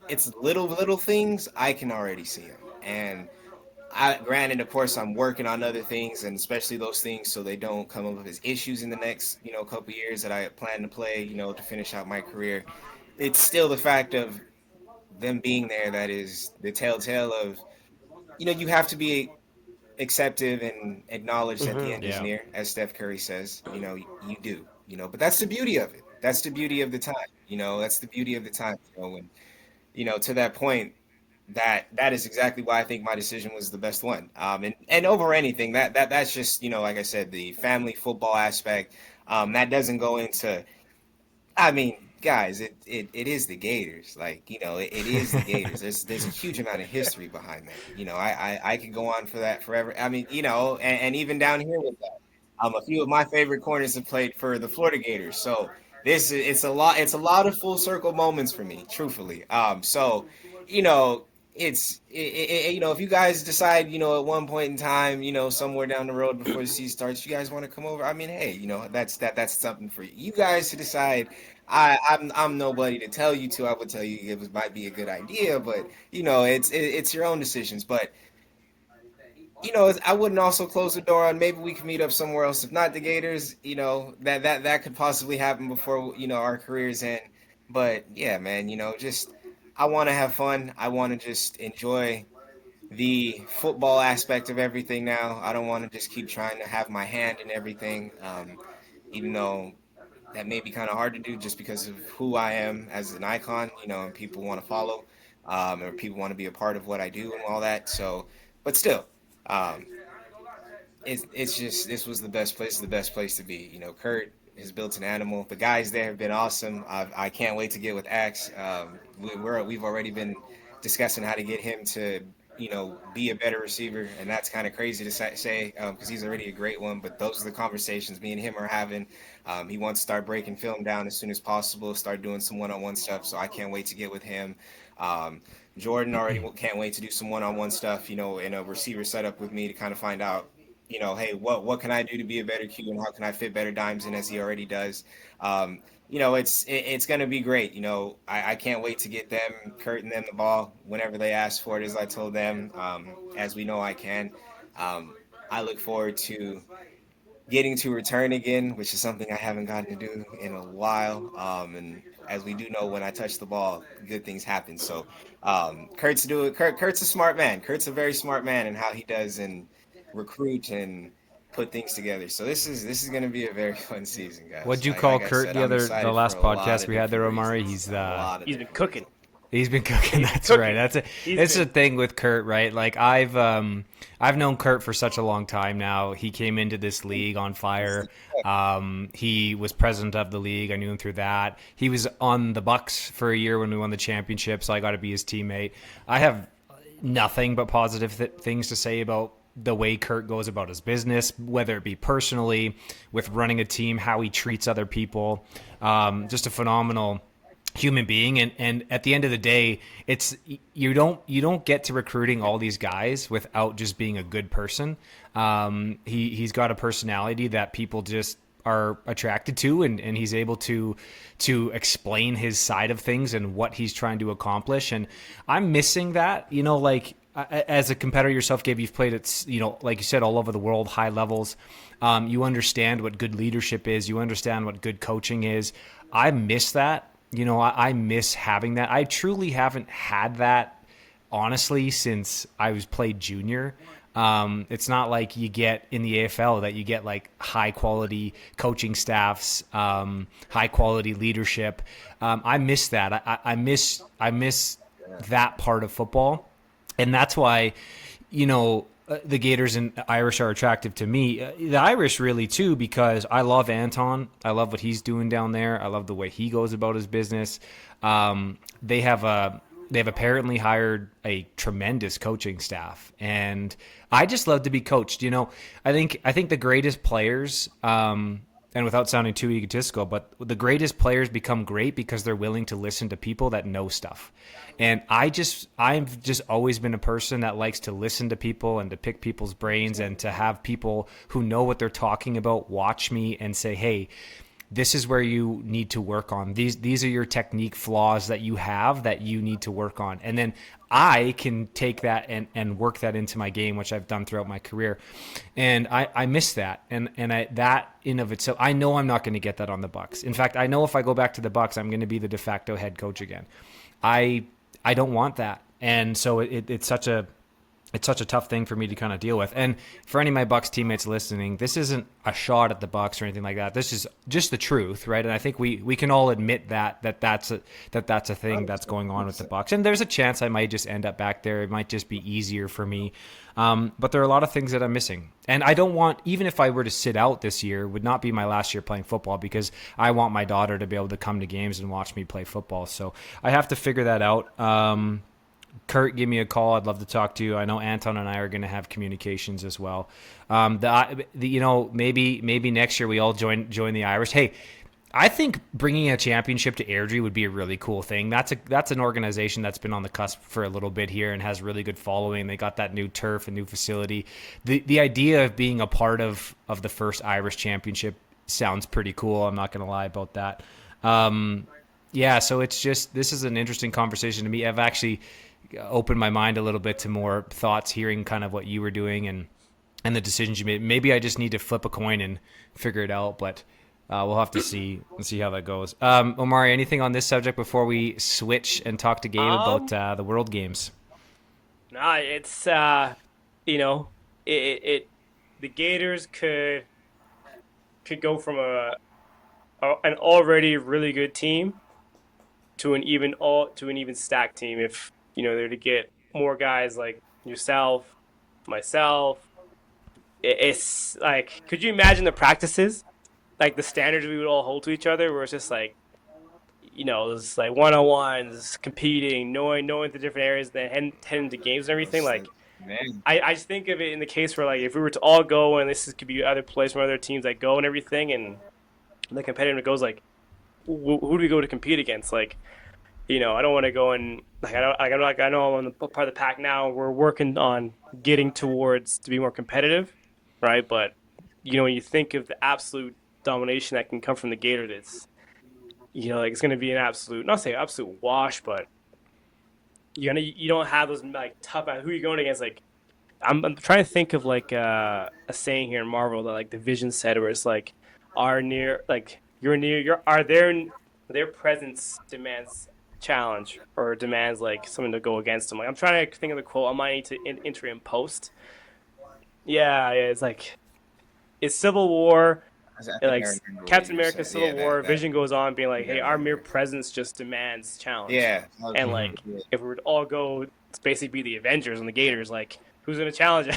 it's little things I can already see him. And granted, of course, I'm working on other things, and especially those things so they don't come up as issues in the next, couple years that I plan to play, to finish out my career. It's still the fact of them being there that is the telltale of, you have to be acceptive and acknowledge that the end is near, as Steph Curry says. You do. But that's the beauty of it. That's the beauty of the time. That's the beauty of the time. When to that point, that is exactly why I think my decision was the best one. And over anything, that's just like I said, the family football aspect. That doesn't go into. I mean, guys, it is the Gators. Like, it is the Gators. There's a huge amount of history behind that. I could go on for that forever. I mean, and even down here with that. A few of my favorite corners have played for the Florida Gators. So it's a lot of full circle moments for me, truthfully. So, you know, if you guys decide, at one point in time, somewhere down the road before the season starts, you guys want to come over. I mean, hey, that's something for you guys to decide. I'm nobody to tell you to. I would tell you might be a good idea, but it's your own decisions. But I wouldn't also close the door on maybe we can meet up somewhere else. If not the Gators, that could possibly happen before our careers end. But yeah, man, just I want to have fun. I want to just enjoy the football aspect of everything now. I don't want to just keep trying to have my hand in everything, even though that may be kind of hard to do just because of who I am as an icon, and people want to follow, or people want to be a part of what I do and all that. So, but still, um, it's just this was the best place, the best place to be. Kurt has built an animal. The guys there have been awesome. I can't wait to get with Axe. We've already been discussing how to get him to be a better receiver, and that's kind of crazy to say because he's already a great one. But those are the conversations me and him are having. He wants to start breaking film down as soon as possible, start doing some one-on-one stuff. So I can't wait to get with him. Jordan already can't wait to do some one-on-one stuff, in a receiver setup with me to kind of find out, hey, what can I do to be a better Q and how can I fit better dimes in as he already does. It's going to be great. I can't wait to get them, Kurt and them the ball whenever they ask for it, as I told them, as we know I can. I look forward to getting to return again, which is something I haven't gotten to do in a while. And as we do know, when I touch the ball, good things happen. So Kurt's a smart man. Kurt's a very smart man in how he does and recruit and put things together. So this is going to be a very fun season, guys. What'd you call like I Kurt said, the last podcast we had there, Omari? He's He's been cooking. He's been cooking. That's cooking. right. That's the thing with Kurt, right? Like I've known Kurt for such a long time now. He came into this league on fire. He was president of the league. I knew him through that. He was on the Bucks for a year when we won the championship, so I got to be his teammate. I have nothing but positive things to say about the way Kurt goes about his business, whether it be personally, with running a team, how he treats other people. Just a phenomenal human being, and at the end of the day, it's you don't get to recruiting all these guys without just being a good person. He's got a personality that people just are attracted to, and he's able to explain his side of things and what he's trying to accomplish. And I'm missing that, like as a competitor yourself, Gabe, you've played at, like you said, all over the world, high levels. You understand what good leadership is. You understand what good coaching is. I miss that. I miss having that. I truly haven't had that, honestly, since I was played junior. It's not like you get in the AFL that you get like high quality coaching staffs, high quality leadership. I miss that. I miss that part of football. And that's why, the Gators and Irish are attractive to me. The Irish really too, because I love Anton. I love what he's doing down there. I love the way he goes about his business. They've apparently hired a tremendous coaching staff, and I just love to be coached. I think the greatest players, and without sounding too egotistical, but the greatest players become great because they're willing to listen to people that know stuff. And I've just always been a person that likes to listen to people and to pick people's brains and to have people who know what they're talking about watch me and say, hey, this is where you need to work on. These are your technique flaws that you have that you need to work on. And then I can take that and work that into my game, which I've done throughout my career. And I miss that. And that in of itself, I know I'm not going to get that on the Bucks. In fact, I know if I go back to the Bucks, I'm going to be the de facto head coach again. I don't want that. And so it's such a it's such a tough thing for me to kind of deal with. And for any of my Bucks teammates listening, this isn't a shot at the Bucks or anything like that. This is just the truth, right? And I think we can all admit that's a thing that's going on with the Bucks. And there's a chance I might just end up back there. It might just be easier for me. But there are a lot of things that I'm missing. And I don't want, even if I were to sit out this year, would not be my last year playing football, because I want my daughter to be able to come to games and watch me play football. So I have to figure that out. Kurt, give me a call. I'd love to talk to you. I know Anton and I are going to have communications as well. Maybe next year we all join the Irish. Hey, I think bringing a championship to Airdrie would be a really cool thing. That's an organization that's been on the cusp for a little bit here and has really good following. They got that new turf, a new facility. The idea of being a part of the first Irish championship sounds pretty cool. I'm not going to lie about that. Yeah, so it's just, this is an interesting conversation to me. I've actually opened my mind a little bit to more thoughts, hearing kind of what you were doing and the decisions you made. Maybe I just need to flip a coin and figure it out, but we'll have to see how that goes. Omari, anything on this subject before we switch and talk to Gabe about the World Games? Nah, it's you know, it the Gators could go from an already really good team to an even stacked team if they're to get more guys like yourself, myself. It's like, could you imagine the practices, like the standards we would all hold to each other, where it's just like, it's like one-on-ones, competing, knowing the different areas, then heading to games and everything. Like, Man. I just think of it in the case where, like, if we were to all go, and could be other players from other teams that go and everything, and the competitive goes, like, who do we go to compete against? Like, I don't want to go and I know I'm on the part of the pack now. We're working on getting towards to be more competitive, right? But when you think of the absolute domination that can come from the Gators, it's like it's going to be an absolute, not say absolute wash, but you don't have those like tough. Who are you going against? Like, I'm trying to think of like a saying here in Marvel that like the Vision said, where it's like their presence demands challenge or demands like something to go against them. Like, I'm trying to think of the quote. I might need to enter in post. Yeah, it's like it's Civil War. I think Like I remember what Captain you America said. Civil Yeah, War, that Vision goes on being like, yeah, hey, I our mere remember. presence just demands challenge. Yeah. And like, if we were to all go, it's basically be the Avengers and the Gators. Like, who's gonna challenge?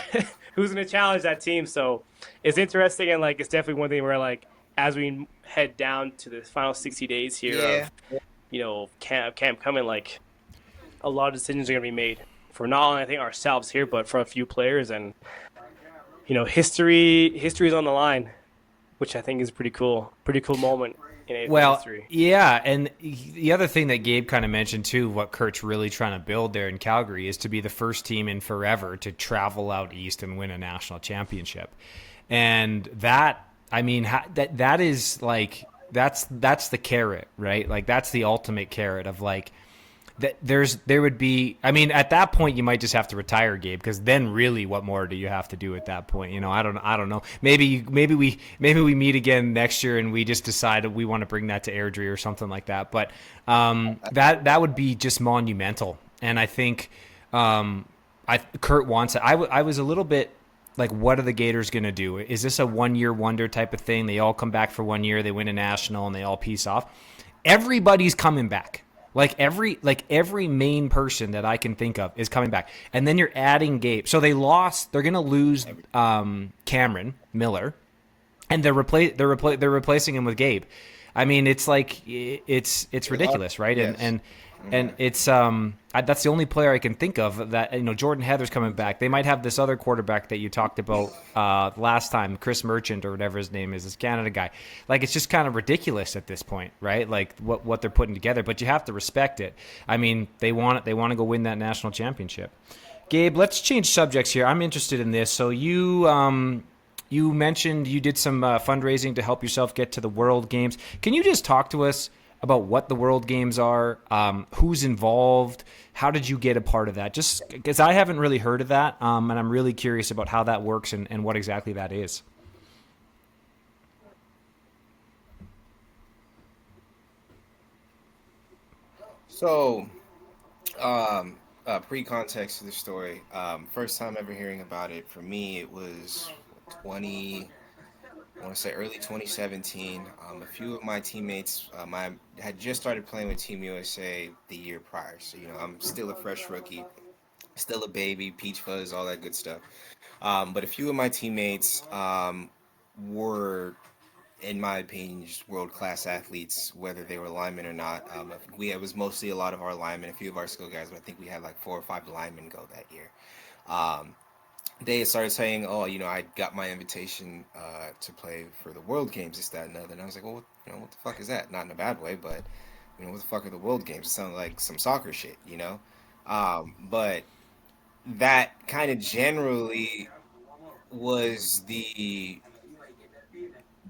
Who's gonna challenge that team? So it's interesting, and like, it's definitely one thing where like, as we head down to the final 60 days here Yeah. of camp coming, like, a lot of decisions are gonna be made for not only I think ourselves here, but for a few players, and history's on the line, which I think is pretty cool moment in AFL history. Yeah, and the other thing that Gabe kind of mentioned too, what Kurt's really trying to build there in Calgary, is to be the first team in forever to travel out east and win a national championship. And that, I mean, that is like, that's the carrot, right? Like, that's the ultimate carrot of like, that there would be, I mean, at that point you might just have to retire, Gabe, because then really what more do you have to do at that point? I don't know. Maybe we meet again next year and we just decide we want to bring that to Airdrie or something like that. But that would be just monumental. And I think Kurt wants it. I was a little bit like, what are the Gators going to do? Is this a 1-year wonder type of thing? They all come back for 1 year, they win a national, and they all peace off. Everybody's coming back. Like every main person that I can think of is coming back, and then you're adding Gabe. So they're going to lose Cameron Miller, and they're replacing him with Gabe. I mean, it's like it's ridiculous, right? Yes. And it's that's the only player I can think of that, Jordan Heather's coming back. They might have this other quarterback that you talked about last time, Chris Merchant or whatever his name is, this Canada guy. Like, it's just kind of ridiculous at this point, right? Like what they're putting together, but you have to respect it. I mean, they want to go win that national championship. Gabe, let's change subjects here. I'm interested in this. So you mentioned you did some fundraising to help yourself get to the World Games. Can you just talk to us about what the World Games are, who's involved, how did you get a part of that? Just because I haven't really heard of that, and I'm really curious about how that works and what exactly that is. So, pre-context to the story. First time ever hearing about it for me, it was 20. I want to say early 2017. A few of my teammates, I had just started playing with Team USA the year prior, so I'm still a fresh rookie, still a baby, peach fuzz, all that good stuff. But a few of my teammates were, in my opinion, just world class athletes, whether they were linemen or not. It was mostly a lot of our linemen, a few of our skill guys, but I think we had like 4 or 5 linemen go that year. Um, they started saying, "Oh, I got my invitation to play for the World Games, this, that, and other." And I was like, "Well, what the fuck is that?" Not in a bad way, but what the fuck are the World Games? It sounded like some soccer shit. But that kind of generally was the,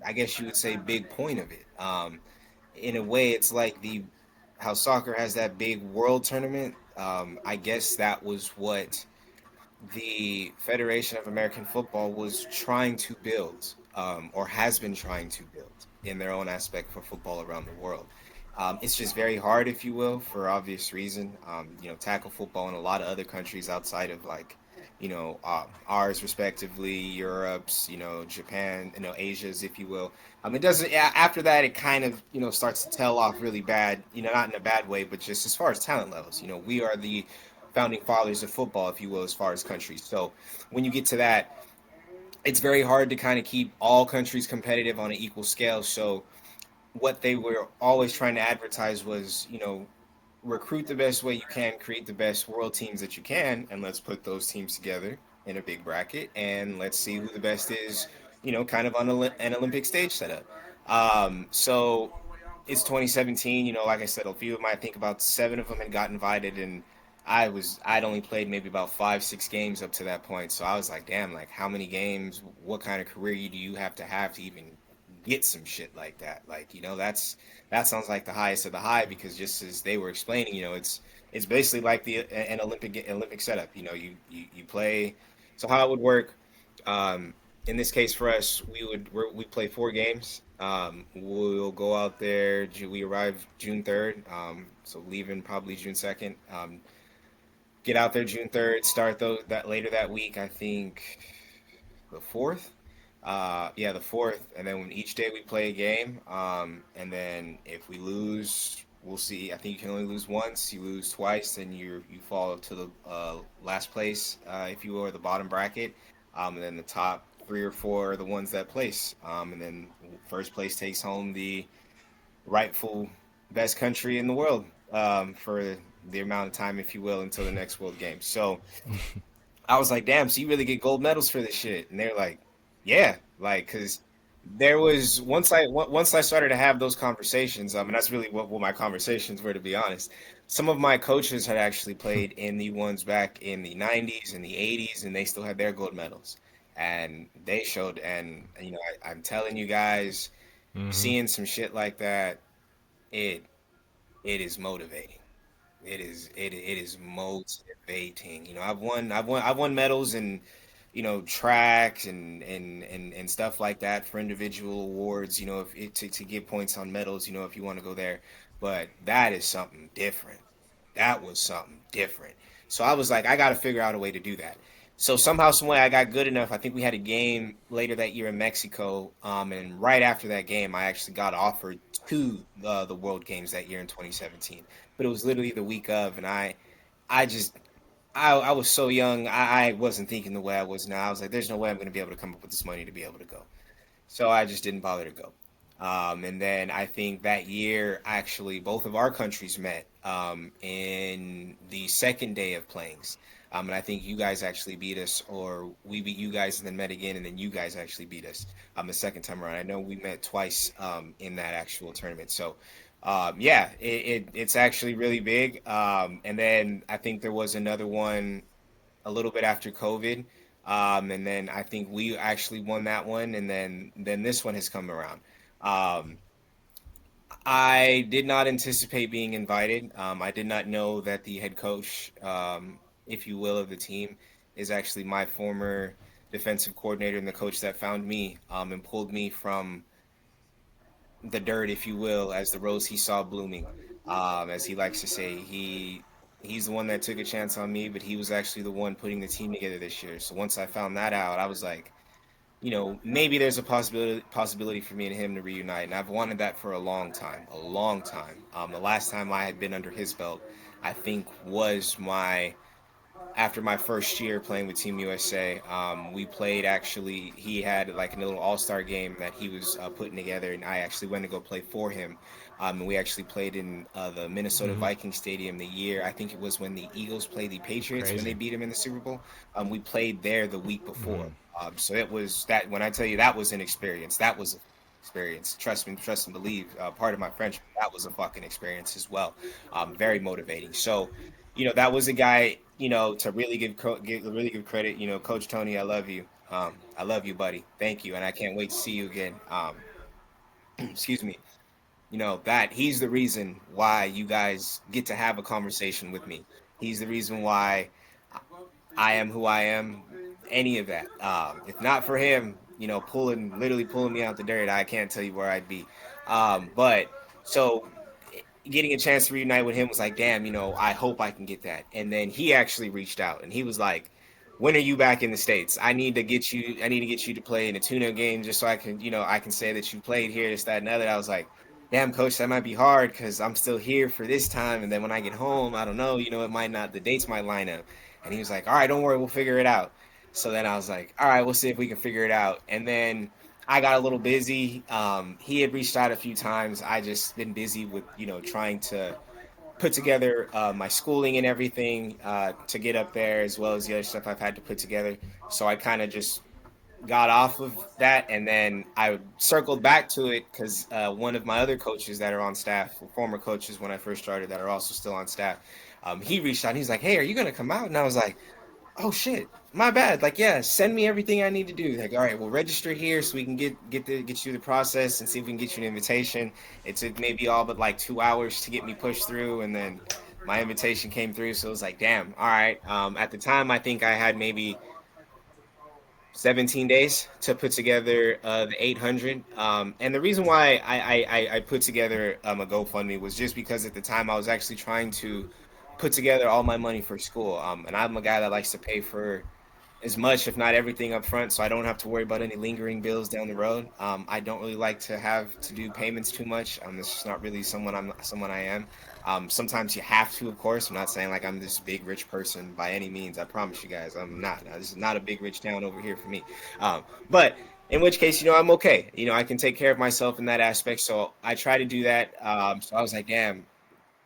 I guess you would say, big point of it. In a way, it's like the how soccer has that big world tournament. I guess that was what the Federation of American Football was trying to build, or has been trying to build in their own aspect for football around the world. It's just very hard, if you will, for obvious reason. Tackle football in a lot of other countries outside of like, ours respectively, Europe's, Japan, Asia's, if you will. It doesn't. After that, it kind of starts to tail off really bad. Not in a bad way, but just as far as talent levels. We are the founding fathers of football, if you will, as far as countries. So when you get to that, it's very hard to kind of keep all countries competitive on an equal scale. So what they were always trying to advertise was, recruit the best way you can, create the best world teams that you can, and let's put those teams together in a big bracket, and let's see who the best is, kind of on an Olympic stage setup. So it's 2017. Like I said, a few of them, I think about 7 of them had got invited, and I'd only played maybe about 5, 6 games up to that point. So I was like, damn, like how many games? What kind of career do you have to even get some shit like that? Like, that sounds like the highest of the high, because just as they were explaining, it's basically like an Olympic setup. You play. So how it would work, um, in this case for us, we play 4 games. We'll go out there. We arrive June 3rd, so leaving probably June 2nd. Get out there June 3rd. Start that later that week. I think the 4th. Yeah, the 4th, and then when each day we play a game, and then if we lose, we'll see. I think you can only lose once. You lose twice, then you fall to the last place, if you will, or the bottom bracket. And then the top 3 or 4 are the ones that place. And then first place takes home the rightful best country in the world, for the amount of time, if you will, until the next World Games. So I was like, damn, so you really get gold medals for this shit? And they're like, yeah, like, because there was once I started to have those conversations, and that's really what my conversations were, to be honest. Some of my coaches had actually played in the ones back in the 90s and the 80s, and they still had their gold medals. And they showed, and I'm telling you guys, Hmm. seeing some shit like that, it it is motivating. It is motivating. I've won medals in, tracks and stuff like that for individual awards. If to get points on medals. If you want to go there, but that is something different. That was something different. So I was like, I got to figure out a way to do that. So somehow, some way, I got good enough. I think we had a game later that year in Mexico, and right after that game, I actually got offered to the World Games that year in 2017. But it was literally the week of, and I just, I was so young. I wasn't thinking the way I was now. I was like, there's no way I'm going to be able to come up with this money to be able to go. So I just didn't bother to go. And then I think that year, actually, both of our countries met, in the second day of playings. And I think you guys actually beat us, or we beat you guys and then met again, and then you guys actually beat us, the second time around. I know we met twice, in that actual tournament. So, yeah, it's actually really big. And then I think there was another one a little bit after COVID. And then I think we actually won that one, and then this one has come around. Um, I did not anticipate being invited. I did not know that the head coach, if you will, of the team is actually my former defensive coordinator and the coach that found me, and pulled me from the dirt, if you will, as the rose he saw blooming. As he likes to say, he He's the one that took a chance on me, but he was actually the one putting the team together this year. So once I found that out, I was like, maybe there's a possibility for me and him to reunite, and I've wanted that for a long time, a long time. The last time I had been under his belt, I think was my after my first year playing with Team USA. We played actually. He had like a little all-star game that he was putting together, and I actually went to go play for him. And we actually played in the Minnesota Mm-hmm. Vikings Stadium the year. I think it was when the Eagles played the Patriots when they Crazy. beat him in the Super Bowl. We played there the week before. Mm-hmm. So it was that when I tell you that was an experience, that was an experience. Trust and believe. Part of my friendship, that was a fucking experience as well. Very motivating. So that was a guy, to really really give credit. Coach Tony, I love you. I love you, buddy. Thank you, and I can't wait to see you again. Excuse me. That he's the reason why you guys get to have a conversation with me. He's the reason why I am who I am. Any of that. If not for him, literally pulling me out the dirt, I can't tell you where I'd be. But so getting a chance to reunite with him was like, damn, I hope I can get that. And then he actually reached out and he was like, when are you back in the States? I need to get you to play in a tune-up game just so I can say that you played here, this, that, and other. I was like, damn, coach, that might be hard because I'm still here for this time. And then when I get home, I don't know, it might not, the dates might line up. And he was like, all right, don't worry, we'll figure it out. So then I was like, all right, we'll see if we can figure it out. And then I got a little busy. He had reached out a few times. I just been busy with, trying to put together my schooling and everything to get up there, as well as the other stuff I've had to put together. So I kind of just got off of that, and then I circled back to it because one of my other coaches that are on staff, former coaches when I first started that are also still on staff, he reached out. And he's like, "Hey, are you gonna come out?" And I was like, oh shit, my bad. Like, yeah, send me everything I need to do. Like, all right, we'll register here so we can get you through the process and see if we can get you an invitation. It took maybe all but like 2 hours to get me pushed through, and then my invitation came through. So it was like, damn, all right. At the time, I think I had maybe 17 days to put together the 800. And the reason why I put together a GoFundMe was just because at the time I was actually trying to put together all my money for school. And I'm a guy that likes to pay for as much, if not everything, up front, so I don't have to worry about any lingering bills down the road. I don't really like to have to do payments too much. It's just not really someone I am. Sometimes you have to, of course. I'm not saying like I'm this big rich person by any means. I promise you guys, I'm not. This is not a big rich town over here for me. But in which case, I'm okay. I can take care of myself in that aspect. So I try to do that. So I was like, damn,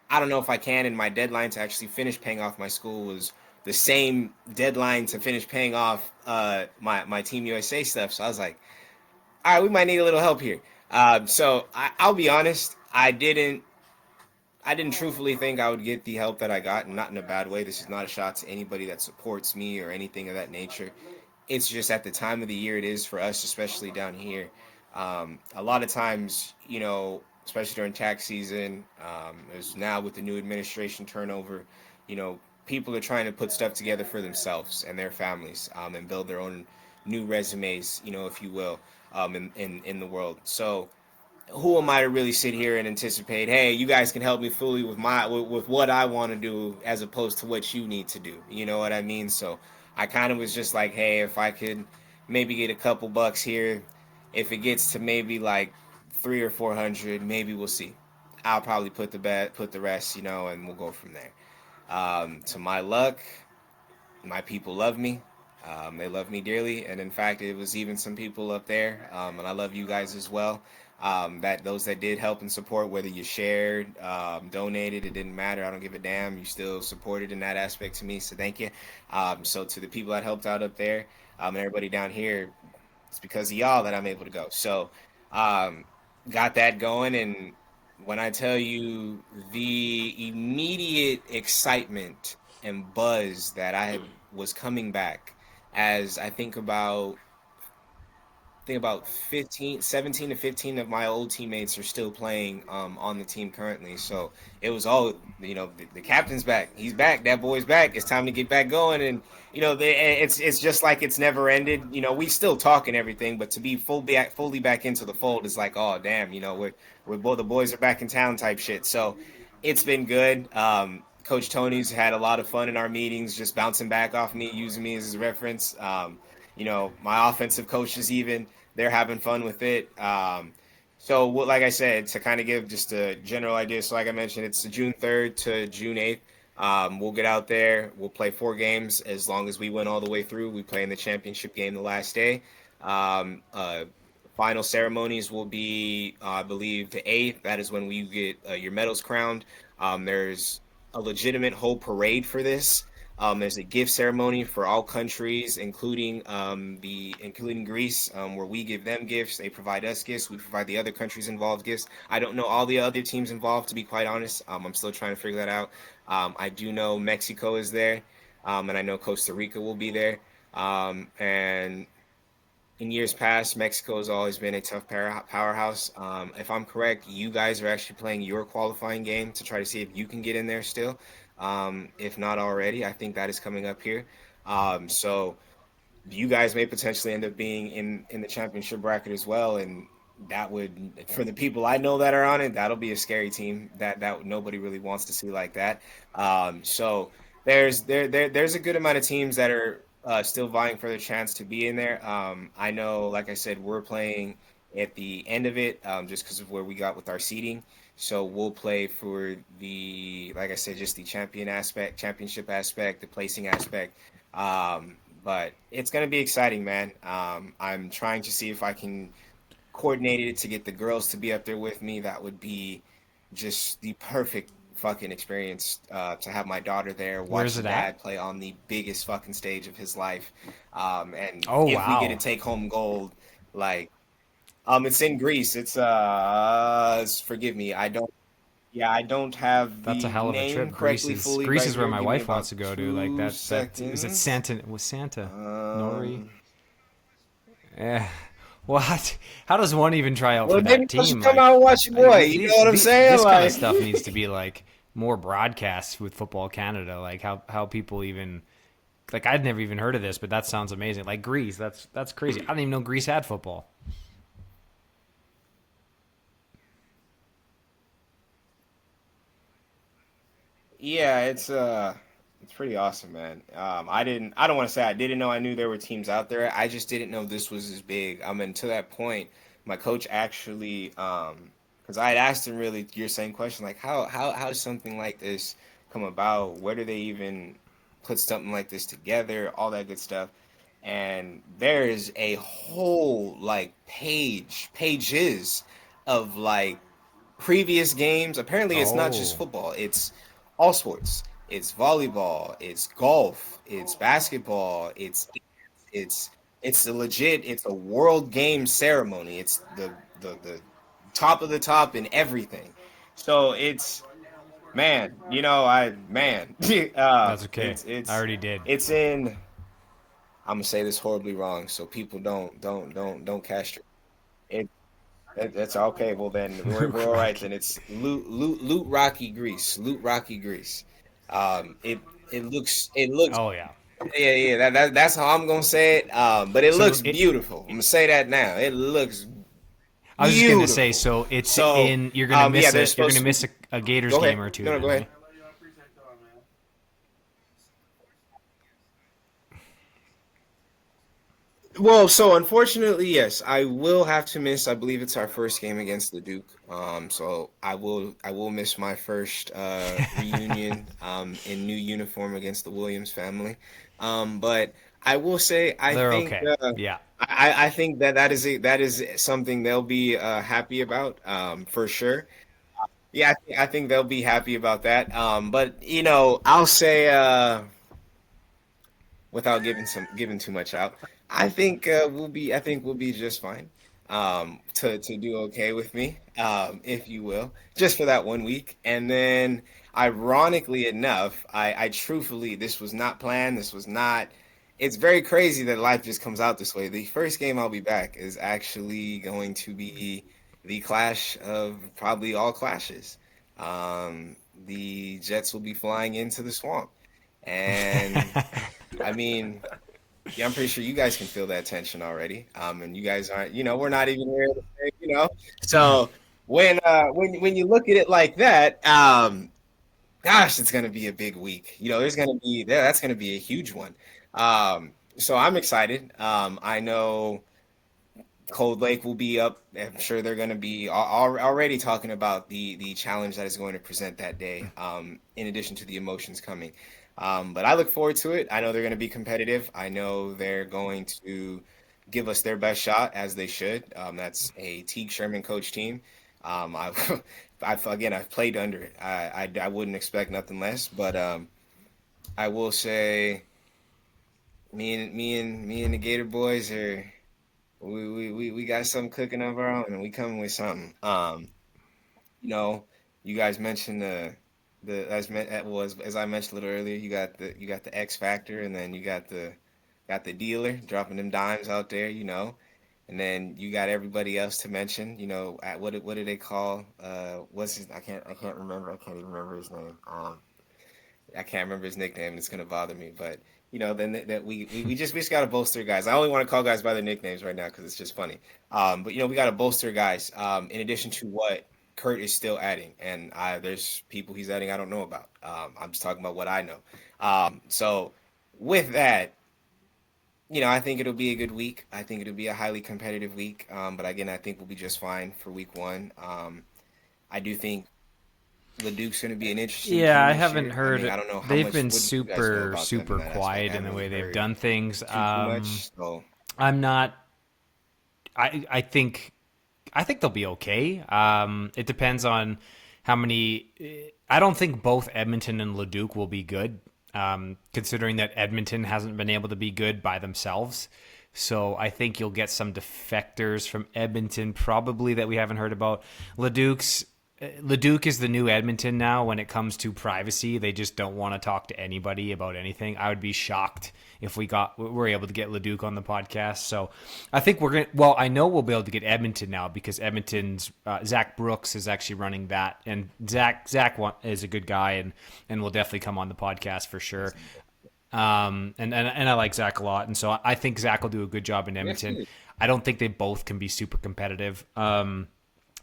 I don't know if I can. And my deadline to actually finish paying off my school was the same deadline to finish paying off my Team USA stuff. So I was like, all right, we might need a little help here. So I'll be honest, I didn't truthfully think I would get the help that I got, and not in a bad way. This is not a shot to anybody that supports me or anything of that nature. It's just at the time of the year it is for us, especially down here. A lot of times, especially during tax season, as now with the new administration turnover, people are trying to put stuff together for themselves and their families, and build their own new resumes, if you will, in the world. So who am I to really sit here and anticipate, hey, you guys can help me fully with what I want to do as opposed to what you need to do. You know what I mean? So I kind of was just like, hey, if I could maybe get a couple bucks here, if it gets to maybe like 300 or 400, maybe we'll see. I'll probably put the rest, and we'll go from there. To my luck, my people love me. They love me dearly, and in fact, it was even some people up there, and I love you guys as well. That those that did help and support, whether you shared, donated, it didn't matter. I don't give a damn. You still supported in that aspect to me, so thank you. So to the people that helped out up there, and everybody down here, it's because of y'all that I'm able to go. So, got that going, and when I tell you the immediate excitement and buzz that was coming back, as I think about 15, 17 to 15 of my old teammates are still playing on the team currently. So it was all, the captain's back. He's back. That boy's back. It's time to get back going. And, it's just like it's never ended. We still talk and everything, but to be fully back into the fold is like, oh, damn, we're both, the boys are back in town type shit. So it's been good. Coach Tony's had a lot of fun in our meetings, just bouncing back off me, using me as his reference. My offensive coaches even they're having fun with it. Like I said, to kind of give just a general idea. So, like I mentioned, it's June 3rd to June 8th. We'll get out there. We'll play 4 games. As long as we win all the way through, we play in the championship game the last day. Um, uh, Final ceremonies will be, I believe, the 8th. That is when we get your medals crowned. There's a legitimate whole parade for this. There's a gift ceremony for all countries, including Greece, where we give them gifts. They provide us gifts. We provide the other countries involved gifts. I don't know all the other teams involved, to be quite honest. I'm still trying to figure that out. I do know Mexico is there, and I know Costa Rica will be there. And in years past, Mexico has always been a tough powerhouse. If I'm correct, you guys are actually playing your qualifying game to try to see if you can get in there still. If not already, I think that is coming up here. So you guys may potentially end up being in the championship bracket as well, and that would, for the people I know that are on it, that'll be a scary team that nobody really wants to see like that. So there's a good amount of teams that are still vying for their chance to be in there. I know, like I said, we're playing at the end of it, just because of where we got with our seating. So we'll play for like I said, just the championship aspect, the placing aspect. But it's going to be exciting, man. I'm trying to see if I can coordinate it to get the girls to be up there with me. That would be just the perfect fucking experience, to have my daughter there, Where's watch it dad at? play on the biggest fucking stage of his life. And Oh if we get to wow, take home gold, like, it's in Greece. Forgive me, I don't have that's a the hell of a name trip. correctly fully Greece right is where here. my Give me wife about wants to go to. Like two that is it seconds. Santa was Santa Nori? Um, Yeah. What? How does one even try out well, for maybe that you should team? come out Like, and watch your boy. You know what I'm saying? this kind of Like, stuff needs to be like more broadcast with Football Canada. Like how people even like I'd never even heard of this, but that sounds amazing. Like Greece, that's crazy. I didn't even know Greece had football. yeah, it's pretty awesome, man. I don't want to say I didn't know. I knew there were teams out there. I just didn't know this was as big. I mean, to that point, my coach actually, because I had asked him really your same question, like how does something like this come about? Where do they even put something like this together? All that good stuff. And there is a whole like pages of like previous games. Apparently, it's not just Oh. football. It's all sports. It's volleyball. It's golf. It's basketball. It's it's a legit. It's a world game ceremony. It's the top of the top and everything. So it's, man. That's okay. I It's already did. it's in. I'm gonna say this horribly wrong, so people don't cast your. That's okay. Well, then we're Luke all right. Rocky. Then it's Loot Rocky Greece. Loot Rocky Greece. Um, it it looks Oh yeah. yeah. That's how I'm gonna say it. But it So looks it beautiful. I'm gonna say that now. It looks I was just gonna say, beautiful. so it's So in. You're gonna yeah, miss there's it. You're supposed gonna to miss be. a Gators Go game ahead. or two, No, no, then, go right? ahead. Well, so unfortunately, yes, I will have to miss. I believe it's our first game against the Duke. So I will miss my first reunion in new uniform against the Williams family. But I will say They're okay. Yeah. I think that is something they'll be happy about, for sure. Yeah, I think they'll be happy about that. But I'll say, without giving too much out. I think we'll be just fine. To do okay with me, if you will, just for that 1 week. And then, ironically enough, I truthfully, this was not planned. This was not. It's very crazy that life just comes out this way. The first game I'll be back is actually going to be the clash of probably all clashes. The Jets will be flying into the swamp, and I mean, yeah, I'm pretty sure you guys can feel that tension already. And you guys aren't, we're not even here to say. So when you look at it like that, Gosh, it's gonna be a big week. There's gonna be that's gonna be a huge one. So I'm excited. I know Cold Lake will be up. I'm sure they're going to be already talking about the challenge that is going to present that day. In addition to the emotions coming, but I look forward to it. I know they're going to be competitive. I know they're going to give us their best shot as they should. That's a Teague Sherman coach team. I, I've played under it. I wouldn't expect nothing less. But I will say, me and the Gator boys are. We got something cooking of our own, and we coming with something. You know, you guys mentioned the as I mentioned a little earlier, you got the X factor, and then you got the dealer dropping them dimes out there. And then you got everybody else to mention. At what do they call? What's his? I can't remember. I can't even remember his name. I can't remember his nickname. It's gonna bother me, but then that we just gotta bolster guys. I only want to call guys by their nicknames right now because it's just funny. But we gotta bolster guys. In addition to what Kurt is still adding, and there's people he's adding I don't know about. I'm just talking about what I know. So with that, I think it'll be a good week. I think it'll be a highly competitive week. But again, I think we'll be just fine for week one. I do think Leduc's going to be an interesting Yeah, team I this haven't year. I mean, heard. I don't know how They've much. been What do you guys know super, about them in super that aspect? I quiet in haven't the way really they've heard done things. too much. So I'm not. I think they'll be okay. It depends on how many. I don't think both Edmonton and Leduc will be good, considering that Edmonton hasn't been able to be good by themselves. So I think you'll get some defectors from Edmonton, probably that we haven't heard about. Leduc is the new Edmonton now when it comes to privacy. They just don't want to talk to anybody about anything. I would be shocked if we're able to get Leduc on the podcast. So I think we're going to, well, I know we'll be able to get Edmonton now because Edmonton's Zach Brooks is actually running that. And Zach is a good guy and will definitely come on the podcast for sure. And I like Zach a lot. And so I think Zach will do a good job in Edmonton. I don't think they both can be super competitive.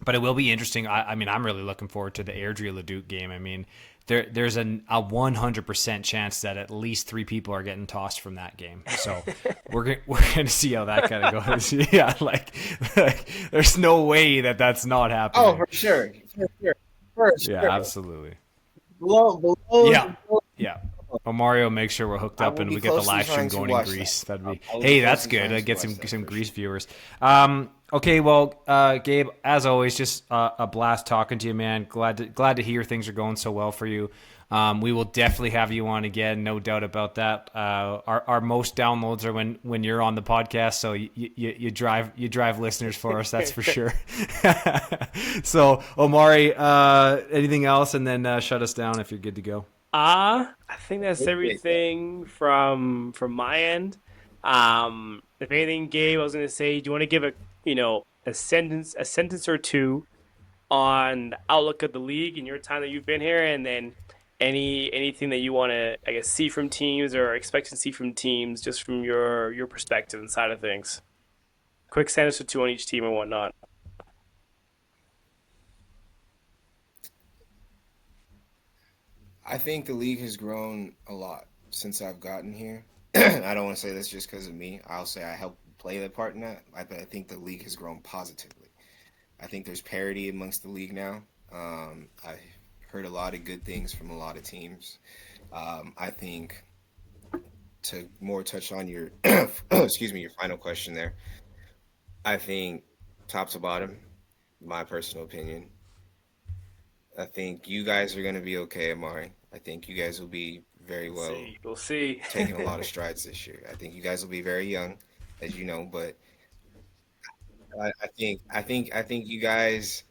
But it will be interesting. I mean, I'm really looking forward to the Airdrie Leduc game. I mean, there's a 100% chance that at least 3 people are getting tossed from that game. So we're gonna see how that kind of goes. Yeah, like there's no way that's not happening. oh, for sure, for Yeah, sure. absolutely. Below, Yeah. Well, Mario, make sure we're hooked I up will and be we get the closely live stream trying to going in watch Greece. that. That'd be I will be hey, that's closely good. trying I to get watch some that some for Greece sure. viewers. Okay, Gabe, as always, just a blast talking to you, man. Glad to hear things are going so well for you. We will definitely have you on again, no doubt about that. Our most downloads are when you're on the podcast, so you drive listeners for us, that's for sure. So Omari, anything else, and then shut us down if you're good to go. I think that's everything from my end. If anything, Gabe, I was gonna say, do you want to give a sentence or two on the outlook of the league in your time that you've been here, and then anything that you want to, I guess, see from teams or expect to see from teams, just from your perspective and side of things. Quick sentence or two on each team and whatnot. I think the league has grown a lot since I've gotten here. I don't want to say that's just because of me. I'll say I helped play a part in that. I think the league has grown positively. I think there's parity amongst the league now. I heard a lot of good things from a lot of teams. I think to more touch on your excuse me, your final question there. I think top to bottom, my personal opinion, I think you guys are going to be okay, Amari. I think you guys will be very We'll well, see. We'll see. taking a lot of strides this year. I think you guys will be very young, as you know, but I think you guys,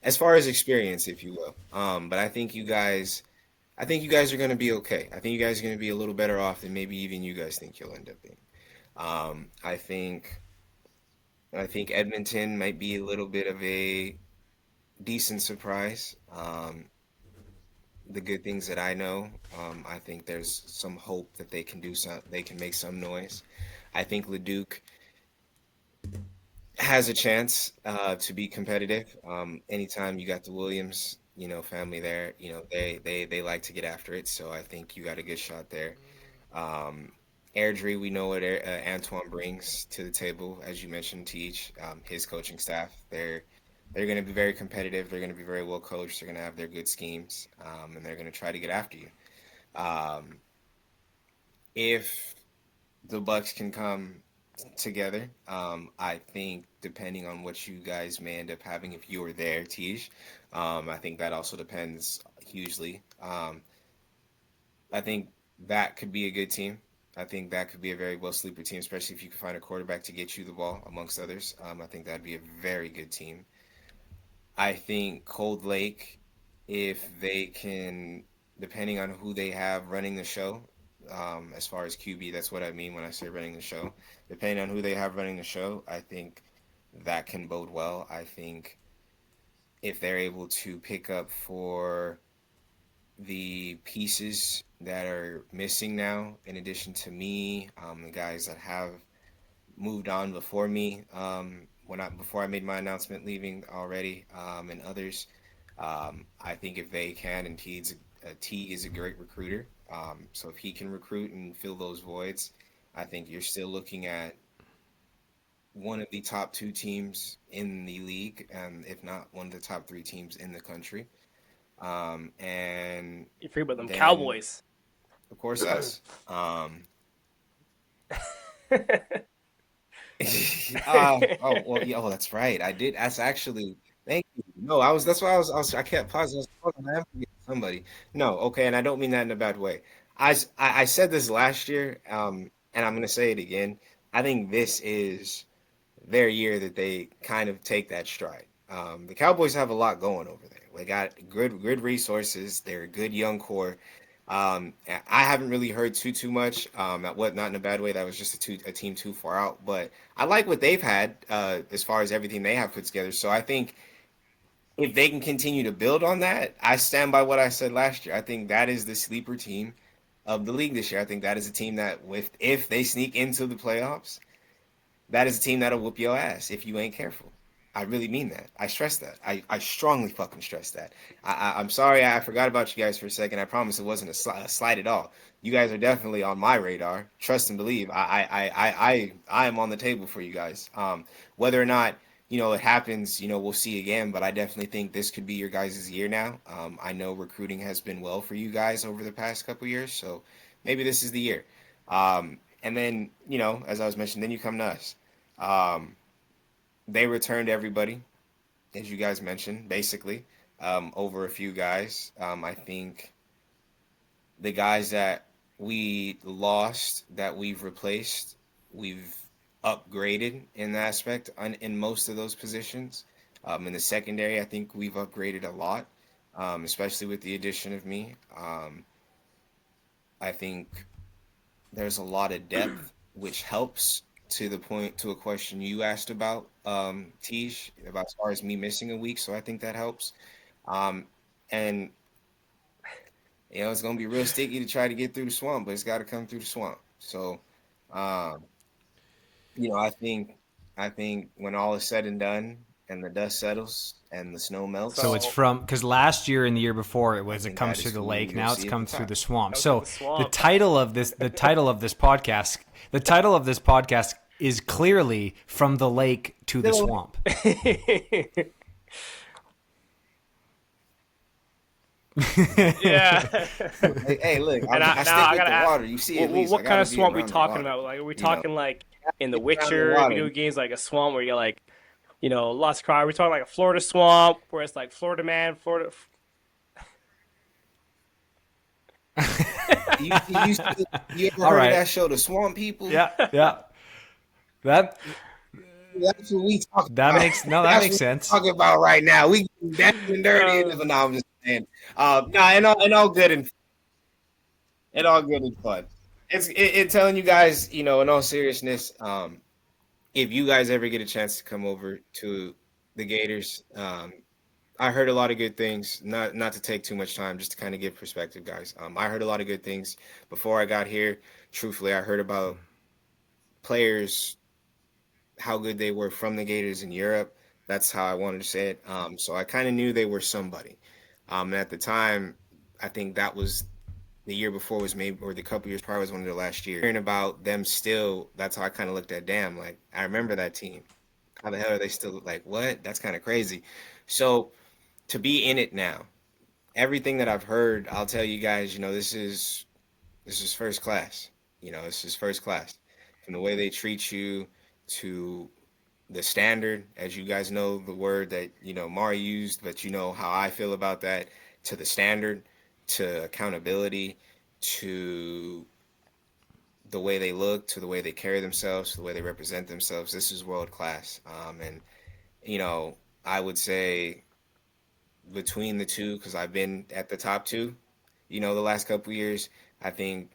as far as experience, if you will, but I think you guys are going to be okay. I think you guys are going to be a little better off than maybe even you guys think you'll end up being. Um, I think I think Edmonton might be a little bit of a decent surprise. The good things that I know, I think there's some hope that they can make some noise. I think Leduc has a chance to be competitive. Anytime you got the Williams, family there. They like to get after it. So I think you got a good shot there. Um, Airdrie, we know what Antoine brings to the table, as you mentioned, Teach, his coaching staff. They're going to be very competitive. They're going to be very well coached. They're going to have their good schemes, and they're going to try to get after you. Um, if the Bucks can come together, I think depending on what you guys may end up having, if you were there, Tej, I think that also depends hugely. I think that could be a good team. I think that could be a very well sleeper team, especially if you can find a quarterback to get you the ball, amongst others. I think that'd be a very good team. I think Cold Lake, if they can, depending on who they have running the show, as far as QB, that's what I mean when I say running the show. Depending on who they have running the show, I think that can bode well. I think if they're able to pick up for the pieces that are missing now, in addition to me, the guys that have moved on before me, before I made my announcement leaving already, and others, I think if they can, and T is a great recruiter, so if he can recruit and fill those voids, I think you're still looking at one of the top two teams in the league, if not one of the top three teams in the country. And You forget about them then, Cowboys. of course, us. Oh well, yeah. Oh, that's right. I did. That's actually. Thank you. No, I was. That's why I kept pausing. I am forgetting somebody. No, okay, and I don't mean that in a bad way. I said this last year, and I'm gonna say it again. I think this is their year that they kind of take that stride. The Cowboys have a lot going over there. They got good resources. They're a good young core. I haven't really heard too much. Not in a bad way. That was just a team too far out. But I like what they've had as far as everything they have put together. So I think if they can continue to build on that, I stand by what I said last year. I think that is the sleeper team of the league this year. I think that is a team that, if they sneak into the playoffs, that is a team that'll whoop your ass if you ain't careful. I really mean that. I stress that. I strongly fucking stress that. I'm sorry I forgot about you guys for a second. I promise it wasn't a slight at all. You guys are definitely on my radar. Trust and believe. I am on the table for you guys. Whether or not it happens, we'll see again. But I definitely think this could be your guys' year now. I know recruiting has been well for you guys over the past couple years, so maybe this is the year. And then as I was mentioning, then you come to us. They returned everybody, as you guys mentioned, basically, over a few guys. I think the guys that we lost, that we've replaced, we've upgraded in that aspect in most of those positions. In the secondary, I think we've upgraded a lot, especially with the addition of me. I think there's a lot of depth, which helps to a question you asked about, Tish, about as far as me missing a week. So I think that helps. Um, and it's gonna be real sticky to try to get through the swamp, but it's got to come through the swamp. So, um, I think when all is said and done, and the dust settles and the snow So melts, it's from, because last year and the year before it I was, it think comes that through is the who lake. you'll Now it's see at the come through top. the swamp. Out to So the swamp. the title of this podcast is clearly From the Lake to the Swamp. Yeah. Hey, look, And I now stick I with gotta the ask, water. You see, at least I what kind gotta of be swamp we around the talking water. about? Like, are we You know, talking like in The around the Witcher water. video games, like a swamp where you're like, lots of crowd? Are we talking like a Florida swamp where it's like Florida man, Florida? You ever All heard of right. that show, The Swamp People? Yeah, yeah. That That's what we talking that about. makes no, that That's makes what sense. we're talking about right now. We down and dirty into Uh, the no, I'm just saying. No, and all good and all good and fun. It's telling you guys, in all seriousness, if you guys ever get a chance to come over to the Gators, I heard a lot of good things. Not to take too much time, just to kind of give perspective, guys. I heard a lot of good things before I got here. Truthfully, I heard about players, how good they were from the Gators in Europe. That's how I wanted to say it. So I kind of knew they were somebody. And at the time, I think that was the year before was maybe, or the couple years prior was one of the last year. Hearing about them still, that's how I kind of looked at, damn, like, I remember that team. How the hell are they still, like, what? That's kind of crazy. So to be in it now, everything that I've heard, I'll tell you guys, this is first class. This is first class. From the way they treat you to the standard, as you guys know, the word that, Mari used, but you know how I feel about that, to the standard, to accountability, to the way they look, to the way they carry themselves, to the way they represent themselves. This is world class. And, I would say between the two, because I've been at the top two, the last couple years, I think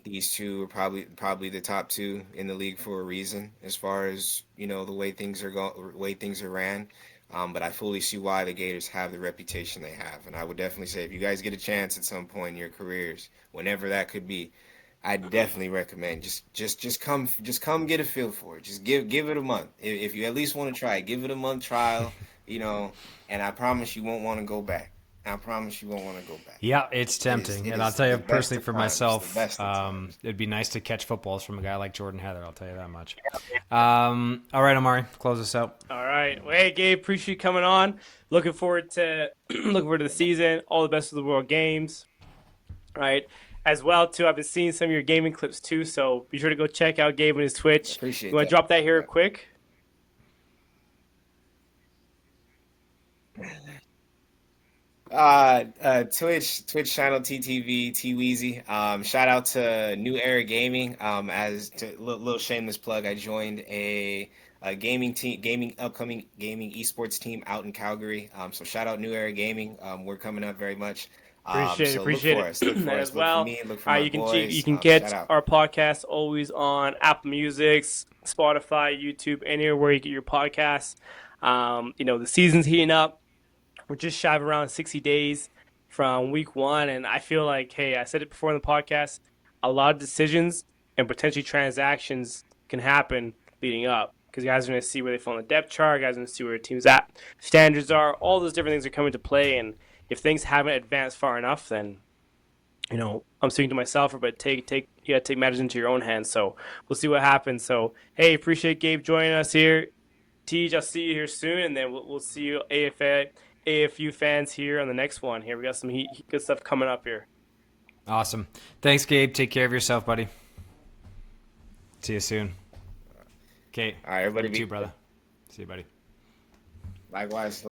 these two are probably the top two in the league for a reason, as far as the way things are ran. But I fully see why the Gators have the reputation they have, and I would definitely say if you guys get a chance at some point in your careers, whenever that could be, I definitely recommend just come get a feel for it. Just give it a month. If you at least want to try it, give it a month trial. And I promise you won't want to go back. I promise you won't want to go back. Yeah, it's tempting. It And I'll is tell you the best personally of for times, the myself, best of times. it'd be nice to catch footballs from a guy like Jordan Heather. I'll tell you that much. All right, Amari, close us out. All right. Well, hey, Gabe, appreciate you coming on. Looking forward to the season. All the best of the World Games. All right. As well, too, I've been seeing some of your gaming clips, too, so be sure to go check out Gabe on his Twitch. Appreciate You want to that. drop that here quick? Twitch channel TTV T Weezy. Shout out to New Era Gaming. As to little shameless plug, I joined a upcoming gaming esports team out in Calgary. So shout out New Era Gaming. We're coming up very much. Appreciate So look it. for us. Look for As us. well. Look for me. Look for All right, my you can boys. you can Shout get out. our podcast always on Apple Music, Spotify, YouTube, anywhere where you get your podcasts. The season's heating up. We're just shy of around 60 days from week one, and I feel like, hey, I said it before in the podcast, a lot of decisions and potentially transactions can happen leading up because guys are going to see where they fall on the depth chart, guys are going to see where their team's at, standards are, all those different things are coming to play, and if things haven't advanced far enough, then I'm speaking to myself, but you gotta take matters into your own hands. So we'll see what happens. So hey, appreciate Gabe joining us here. Tej, I'll see you here soon, and then we'll see you AFU fans here on the next one. Here we got some good stuff coming up here. Awesome. Thanks, Gabe. Take care of yourself, buddy. See you soon. Okay. All right, everybody. You too, brother. See you, buddy. Likewise.